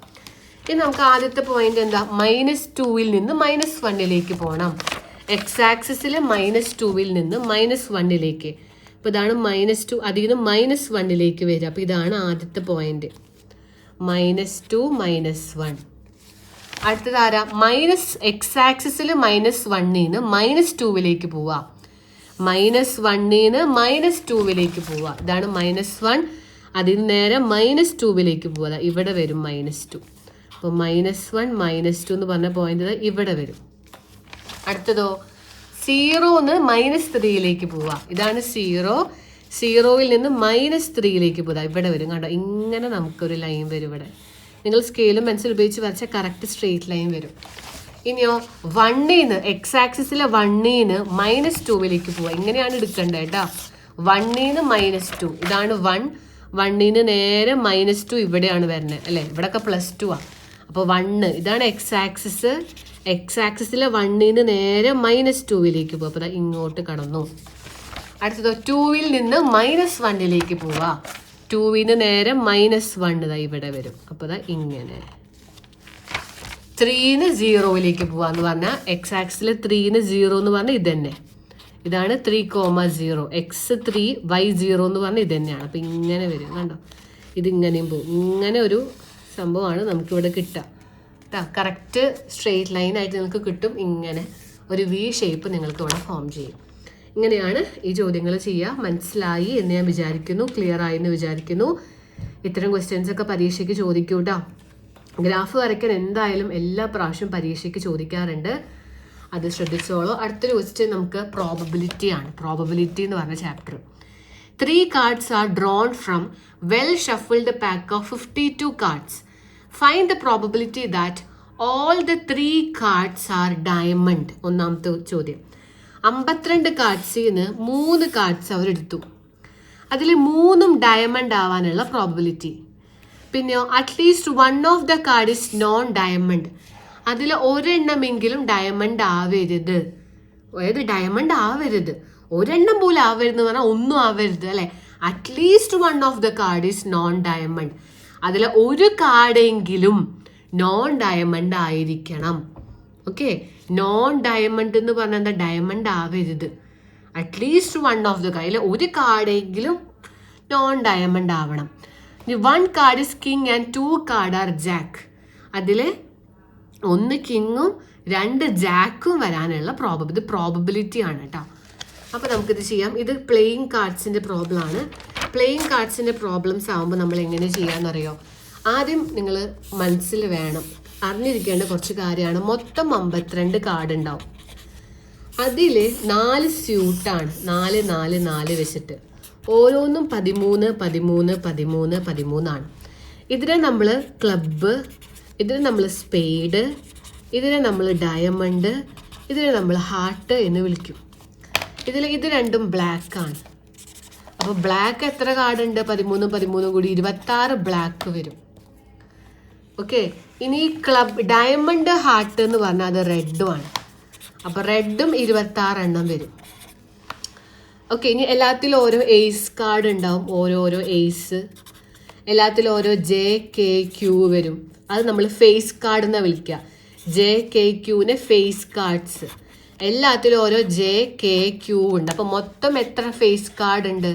ഇനി നമുക്ക് ആദ്യത്തെ പോയിന്റ് എന്താ? -2ൽ നിന്ന് -1ലേക്ക് പോകണം. എക്സ് ആക്സിസിൽ -2ൽ നിന്ന് -1ലേക്ക്. അപ്പോൾ ഇതാണ് -2. അതിൽ നിന്ന് -1ലേക്ക് വരിക. അപ്പോൾ ഇതാണ് ആദ്യത്തെ പോയിന്റ്. -2 -1. അടുത്തത് ആരാ? എക്സ് ആക്സിസിൽ -1ൽ നിന്ന് -2ലേക്ക് പോവാ. -1ൽ നിന്ന് -2ലേക്ക് പോവാ. ഇതാണ് -1. അതിന് നേരെ -2ലേക്ക് പോവാ. ഇവിടെ വരും -2. അപ്പോൾ -1 -2 എന്ന് പറഞ്ഞ പോയിന്റ് ഇവിടെ വരും. അടുത്തതോ 0ന്ന് -3ലേക്ക് പോവാ. ഇതാണ് 0ൽ നിന്ന് -3ലേക്ക് പോവാ. ഇവിടെ വരും. കണ്ടോ? ഇങ്ങനെ നമുക്കൊരു ലൈൻ വരും. ഇവിടെ നിങ്ങൾ സ്കെയിലും പെൻസിൽ ഉപയോഗിച്ച് വരച്ച കറക്റ്റ് സ്ട്രെയിറ്റ് ലൈൻ വരും. ഇനിയോ 1ന്ന് എക്സ് ആക്സിസിലെ 1ന്ന് -2ലേക്ക് പോവാ. ഇങ്ങനെയാണ് എടുക്കേണ്ടത് കേട്ടോ. 1ന്ന് -2. ഇതാണ് 1ന്ന് നേരെ -2 ഇവിടെയാണ് വരുന്നത് അല്ലേ? ഇവിടെയൊക്കെ +2 ആ. അപ്പോൾ 1 ഇതാണ് എക്സ് ആക്സിസ്. എക്സ് ആക്സിസിലെ 1ന്ന് നേരെ -2ലേക്ക് പോവാ. അപ്പോൾ ഇങ്ങോട്ട് കടന്നു. അടുത്തത് 2ൽ നിന്ന് -1ലേക്ക് പോവാ. 2ന് നേരെ -1 ഇവിടെ വരും. അപ്പോൾ ഇങ്ങനെ 3ന് 0ലേക്ക് പോവാന്ന് പറഞ്ഞാൽ എക്സ് ആക്സിൽ 3ന് 0 എന്ന് പറഞ്ഞാൽ ഇത് തന്നെ. ഇതാണ് 3,0. x3 y0 എന്ന് പറഞ്ഞാൽ ഇത് തന്നെയാണ്. അപ്പം ഇങ്ങനെ വരും. കണ്ടോ? ഇതിങ്ങനെയും പോകും. ഇങ്ങനെ ഒരു സംഭവമാണ് നമുക്കിവിടെ കിട്ടുക കേട്ടോ. കറക്റ്റ് സ്ട്രെയിറ്റ് ലൈൻ ആയിട്ട് നിങ്ങൾക്ക് കിട്ടും. ഇങ്ങനെ ഒരു V ഷേപ്പ് നിങ്ങൾക്ക് ഇവിടെ ഫോം ചെയ്യും. ഇങ്ങനെയാണ് ഈ ചോദ്യങ്ങൾ ചെയ്യുക. മനസ്സിലായി എന്ന് ഞാൻ വിചാരിക്കുന്നു, ക്ലിയർ ആയി എന്ന് വിചാരിക്കുന്നു. ഇത്തരം ക്വസ്റ്റ്യൻസ് ഒക്കെ പരീക്ഷയ്ക്ക് ചോദിക്കൂ കേട്ടോ. ഗ്രാഫ് വരയ്ക്കാൻ എന്തായാലും എല്ലാ പ്രാവശ്യവും പരീക്ഷയ്ക്ക് ചോദിക്കാറുണ്ട്, അത് ശ്രദ്ധിച്ചോളൂ. അടുത്തൊരു ക്വസ്റ്റ്യൻ നമുക്ക് പ്രോബബിലിറ്റി ആണ്. പ്രോബബിലിറ്റി എന്ന് പറഞ്ഞ chapter. 3 cards are drawn from well shuffled pack of 52 cards. Find the probability that all the 3 cards are diamond. ഒന്നാമത്തെ ചോദ്യം. 52 കാർഡ്സിൽ നിന്ന് 3 കാർഡ്സ് അവരെടുത്തു. അതിൽ 3ഉം ഡയമണ്ട് ആവാനുള്ള പ്രോബബിലിറ്റി. പിന്നെയോ at least 1 of the card is known diamond. അതിൽ ഒരെണ്ണമെങ്കിലും ഡയമണ്ട് ആവരുത്. അതായത് ഡയമണ്ട് ആവരുത്, ഒരെണ്ണം പോലും ആവരുത് എന്ന് പറഞ്ഞാൽ ഒന്നും ആവരുത് അല്ലെ. At least 1 of the card is known diamond. അതിൽ ഒരു കാർഡെങ്കിലും നോൺ ഡയമണ്ട് ആയിരിക്കണം. ഓക്കെ, നോൺ ഡയമണ്ട് എന്ന് പറഞ്ഞാൽ എന്താ? ഡയമണ്ട് ആവരുത്. അറ്റ്ലീസ്റ്റ് 1 ഓഫ് ദ കാർഡ്, ഒരു കാർഡെങ്കിലും നോൺ ഡയമണ്ട് ആവണം. 1 card is king and 2 card are jack. അതിൽ 1 കിങ്ങും 2 ജാക്കും വരാനുള്ള പ്രോബബിലിറ്റി ആണ് കേട്ടോ. അപ്പോൾ നമുക്കിത് ചെയ്യാം. ഇത് പ്ലേയിങ് കാർഡ്സിൻ്റെ പ്രോബ്ലം ആണ്. പ്ലേയിങ് കാർഡ്സിൻ്റെ പ്രോബ്ലംസ് ആകുമ്പോൾ നമ്മൾ എങ്ങനെ ചെയ്യാമെന്നറിയോ? ആദ്യം നിങ്ങൾ മനസ്സിൽ വേണം അറിഞ്ഞിരിക്കേണ്ട കുറച്ച് കാര്യമാണ്. മൊത്തം 52 കാർഡ് ഉണ്ടാവും. അതിൽ 4 സ്യൂട്ടാണ്, 4 4 4 വെച്ചിട്ട് ഓരോന്നും 13 13 13 13 ആണ്. ഇതിനെ നമ്മൾ ക്ലബ്ബ്, ഇതിനെ നമ്മൾ സ്പെയ്ഡ്, ഇതിനെ നമ്മൾ ഡയമണ്ട്, ഇതിനെ നമ്മൾ ഹാർട്ട് എന്ന് വിളിക്കും. ഇത് രണ്ടും ബ്ലാക്ക് ആണ്. അപ്പോൾ ബ്ലാക്ക് എത്ര കാർഡ് ഉണ്ട്? 13 13 കൂടി 26 ബ്ലാക്ക് വരും. ഓക്കെ, ഇനി ക്ലബ് ഡയമണ്ട് ഹാർട്ട് എന്ന് പറഞ്ഞാൽ അത് റെഡും ആണ്. അപ്പോൾ റെഡും 26 എണ്ണം വരും. ഓക്കെ, ഇനി എല്ലാത്തിലും ഓരോ എയ്സ് കാർഡ് ഉണ്ടാവും, ഓരോരോ എയ്സ്. എല്ലാത്തിലും ഓരോ JKQ വരും. അത് നമ്മൾ ഫേസ് കാർഡ് എന്നാണ് വിളിക്കുക. JKQനെ ഫേസ് കാർഡ്സ്. എല്ലാത്തിലും ഓരോ JKQ ഉണ്ട്. അപ്പോൾ മൊത്തം എത്ര ഫേസ് കാർഡ് ഉണ്ട്?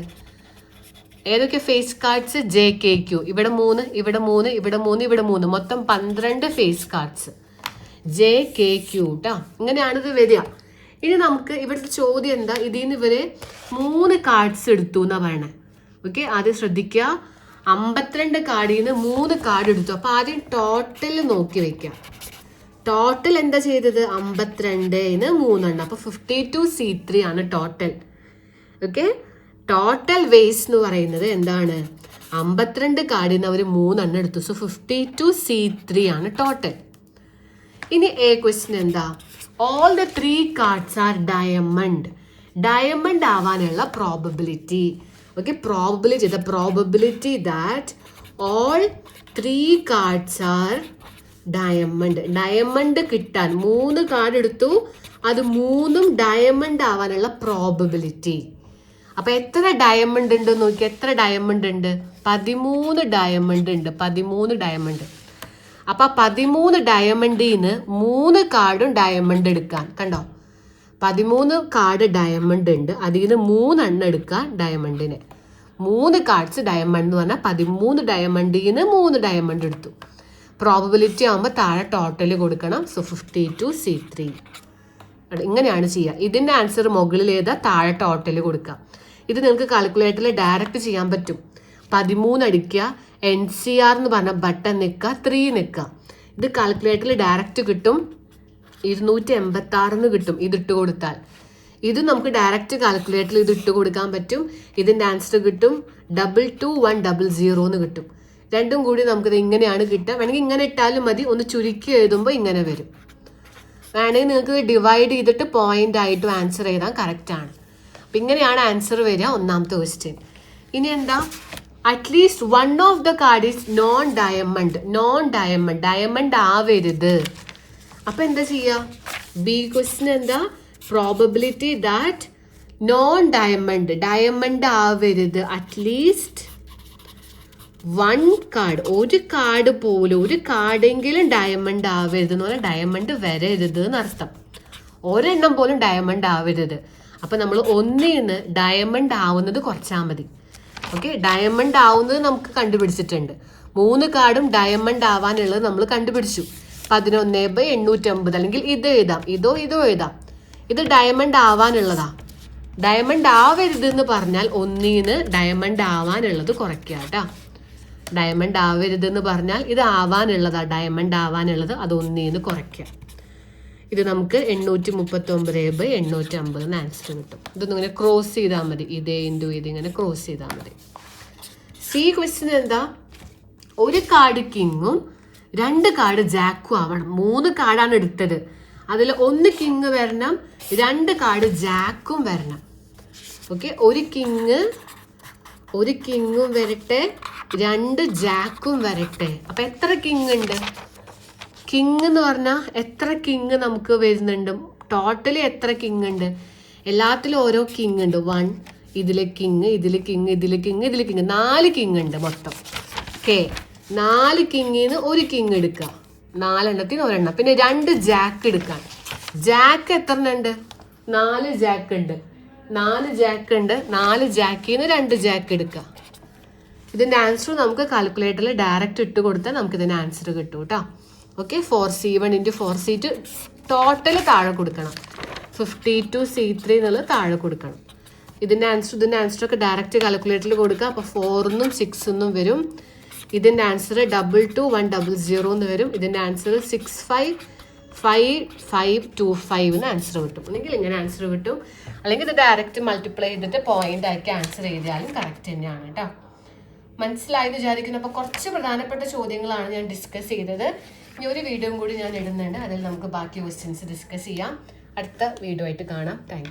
ഏതൊക്കെ ഫേസ് കാർഡ്സ്? JKQ. ഇവിടെ 3, ഇവിടെ 3, ഇവിടെ 3, ഇവിടെ 3, മൊത്തം 12 ഫേസ് കാർഡ്സ് JKQ കേട്ടോ. ഇങ്ങനെയാണിത് വരിക. ഇനി നമുക്ക് ഇവിടുത്തെ ചോദ്യം എന്താ? ഇതിൽ നിന്ന് ഇവര് 3 കാർഡ്സ് എടുത്തു എന്നാണ് പറയണേ. ഓക്കെ, ആദ്യം ശ്രദ്ധിക്കുക. 52 കാർഡിൽ നിന്ന് 3 കാർഡ് എടുത്തു. അപ്പോൾ ആദ്യം ടോട്ടൽ നോക്കി വെക്കാം. ടോട്ടൽ എന്താ ചെയ്തത്? 52-ന് 3 എണ്ണം. അപ്പോൾ 52C3 ആണ് ടോട്ടൽ. ഓക്കെ, ടോട്ടൽ വേസ്റ്റ് എന്ന് പറയുന്നത് എന്താണ്? 52 കാർഡിൽ നിന്ന് അവർ 3 എണ്ണം എടുത്തു. സോ 52C3 ആണ് ടോട്ടൽ. ഇനി ക്വസ്റ്റ്യൻ എന്താ? All the 3 cards are diamond. Diamond ആവാനുള്ള probability. Okay, probability, the probability that all 3 cards are diamond. Diamond കിട്ടാൻ 3 കാർഡ് എടുത്തു, അത് 3ഉം ഡയമണ്ട് ആവാനുള്ള പ്രോബബിലിറ്റി. അപ്പൊ എത്ര ഡയമണ്ട് ഉണ്ട് നോക്കി? എത്ര ഡയമണ്ട് ഉണ്ട്? 13 ഡയമണ്ട് ഉണ്ട്. 13 ഡയമണ്ട്. അപ്പൊ 13 ഡയമണ്ടിൽ നിന്ന് 3 കാർഡും ഡയമണ്ട് എടുക്കാൻ. കണ്ടോ, 13 കാർഡ് ഡയമണ്ട് ഉണ്ട്, അതിൽ നിന്ന് 3 എണ്ണം എടുക്കാൻ ഡയമണ്ടിന്. 3 കാർഡ്സ് ഡയമണ്ട് എന്ന് പറഞ്ഞാൽ 13 ഡയമണ്ടിൽ നിന്ന് 3 ഡയമണ്ട് എടുത്തു. പ്രോബബിലിറ്റി ആകുമ്പോൾ താഴെ ടോട്ടൽ കൊടുക്കണം. So 52C3. ഇങ്ങനെയാണ് ചെയ്യുക. ഇതിൻ്റെ ആൻസർ മുകളിൽ ഏതാ? താഴെ ടോട്ടൽ കൊടുക്കുക. ഇത് നിങ്ങൾക്ക് കാൽക്കുലേറ്ററിൽ ഡയറക്റ്റ് ചെയ്യാൻ പറ്റും. 13 അടിക്കുക, NCR എന്ന് പറഞ്ഞ ബട്ടൺ നിൽക്കുക, 3 നിൽക്കുക. ഇത് കാൽക്കുലേറ്ററിൽ ഡയറക്റ്റ് കിട്ടും. 286 കിട്ടും ഇതിട്ട് കൊടുത്താൽ. ഇത് നമുക്ക് ഡയറക്റ്റ് കാൽക്കുലേറ്ററിൽ ഇത് ഇട്ട് കൊടുക്കാൻ പറ്റും. ഇതിൻ്റെ ആൻസർ കിട്ടും 22100 എന്ന് കിട്ടും. രണ്ടും കൂടി നമുക്കിത് ഇങ്ങനെയാണ് കിട്ടുക. വേണമെങ്കിൽ ഇങ്ങനെ ഇട്ടാലും മതി. ഒന്ന് ചുരുക്കി എഴുതുമ്പോൾ ഇങ്ങനെ വരും. വേണമെങ്കിൽ നിങ്ങൾക്ക് ഡിവൈഡ് ചെയ്തിട്ട് പോയിന്റ് ആയിട്ട് ആൻസർ ചെയ്താൽ കറക്റ്റാണ്. അപ്പം ഇങ്ങനെയാണ് ആൻസർ വരിക ഒന്നാമത്തെ ക്വസ്റ്റ്യൻ. ഇനി എന്താ? At least 1 of the card is known diamond. Non diamond, diamond ആവരുത്. അപ്പം എന്താ ചെയ്യുക? ബി ക്വസ്റ്റ്യൻ എന്താ? Probability that non diamond, diamond ആവരുത്. അറ്റ്ലീസ്റ്റ് 1 കാർഡ്, ഒരു കാർഡ് പോലും, ഒരു കാർഡെങ്കിലും ഡയമണ്ട് ആവരുത് എന്ന് പറഞ്ഞാൽ ഡയമണ്ട് വരരുത് എന്നർത്ഥം. ഒരെണ്ണം പോലും ഡയമണ്ട് ആവരുത്. അപ്പം നമ്മൾ 1ൽ നിന്ന് ഡയമണ്ട് ആവുന്നത് കുറച്ചാൽ മതി. ഓക്കെ, ഡയമണ്ട് ആവുന്നത് നമുക്ക് കണ്ടുപിടിച്ചിട്ടുണ്ട്. 3 കാർഡും ഡയമണ്ട് ആവാനുള്ളത് നമ്മൾ കണ്ടുപിടിച്ചു. 11/850. അല്ലെങ്കിൽ ഇത് എഴുതാം, ഇതോ എഴുതാം. ഇത് ഡയമണ്ട് ആവാനുള്ളതാ. ഡയമണ്ട് ആവരുത് എന്ന് പറഞ്ഞാൽ ഒന്നീന്ന് ഡയമണ്ട് ആവാനുള്ളത് കുറയ്ക്കുക കേട്ടോ. ഡയമണ്ട് ആവരുത് എന്ന് പറഞ്ഞാൽ ഇത് ആവാനുള്ളതാ, ഡയമണ്ട് ആവാനുള്ളത് അത് ഒന്നീന്ന് കുറയ്ക്കുക. ഇത് നമുക്ക് 839/850 ആൻസർ കിട്ടും. ഇതൊന്നും ഇങ്ങനെ ക്രോസ് ചെയ്താൽ മതി, ഇതേ ഇൻറ്റു ഇത് ഇങ്ങനെ ക്രോസ് ചെയ്താൽ മതി. സി ക്വസ്റ്റ്യൻ എന്താ? ഒരു കാർഡ് കിങ്ങും 2 കാർഡ് ജാക്കും ആവണം. 3 കാർഡാണ് എടുത്തത്, അതിൽ 1 കിങ് വരണം, 2 കാർഡ് ജാക്കും വരണം. ഓക്കെ, ഒരു കിങ്ങും വരട്ടെ, 2 ജാക്കും വരട്ടെ. അപ്പൊ എത്ര കിങ് ഉണ്ട്? കിങ് എന്ന് പറഞ്ഞാൽ എത്ര കിങ് നമുക്ക് വരുന്നുണ്ട്? ടോട്ടലി എത്ര കിങ് ഉണ്ട്? എല്ലാത്തിലും ഓരോ കിങ് ഉണ്ട്. 1, ഇതിലെ കിങ്, ഇതിലെ കിങ്, ഇതിലെ കിങ്, ഇതിലെ കിങ്, 4 കിങ് ഉണ്ട് മൊത്തം. ഓക്കെ, 4 കിങ്ങിന്ന് ഒരു കിങ് എടുക്കുക, 4 എണ്ണത്തിന് ഒരെണ്ണം. പിന്നെ 2 ജാക്ക് എടുക്കാൻ. ജാക്ക് എത്ര ഉണ്ട്? 4 ജാക്ക് ഉണ്ട്, 4 ജാക്ക് ഉണ്ട്. 4 ജാക്കിന്ന് 2 ജാക്ക് എടുക്കുക. ഇതിന്റെ ആൻസർ നമുക്ക് കാൽക്കുലേറ്ററിൽ ഡയറക്റ്റ് ഇട്ട് കൊടുത്താൽ നമുക്ക് ഇതിന്റെ ആൻസർ കിട്ടും കേട്ടോ. ഓക്കെ, 4C1 × 4C2 ടോട്ടൽ താഴെ കൊടുക്കണം. 52C3 എന്നുള്ളത് താഴെ കൊടുക്കണം. ഇതിന്റെ ആൻസർ ഒക്കെ ഡയറക്റ്റ് കാൽക്കുലേറ്ററിൽ കൊടുക്കുക. അപ്പോൾ 4 6 വരും. ഇതിന്റെ ആൻസർ 22100 എന്ന് വരും. ഇതിന്റെ ആൻസർ 655525 ആൻസർ കിട്ടും. അല്ലെങ്കിൽ ഇങ്ങനെ ആൻസർ കിട്ടും, അല്ലെങ്കിൽ ഇത് ഡയറക്റ്റ് മൾട്ടിപ്ലൈ ചെയ്തിട്ട് പോയിന്റ് ആക്കി ആൻസർ എഴുതിയാലും കറക്റ്റ് തന്നെയാണ് കേട്ടോ. മനസ്സിലായെന്ന് വിചാരിക്കുന്നു. അപ്പോൾ കുറച്ച് പ്രധാനപ്പെട്ട ചോദ്യങ്ങളാണ് ഞാൻ ഡിസ്കസ് ചെയ്തത്. ഇനി ഒരു വീഡിയോയും കൂടി ഞാൻ ഇടുന്നുണ്ട്, അതിൽ നമുക്ക് ബാക്കി ക്വസ്റ്റ്യൻസ് ഡിസ്കസ് ചെയ്യാം. അടുത്ത വീഡിയോ ആയിട്ട് കാണാം. Thank you.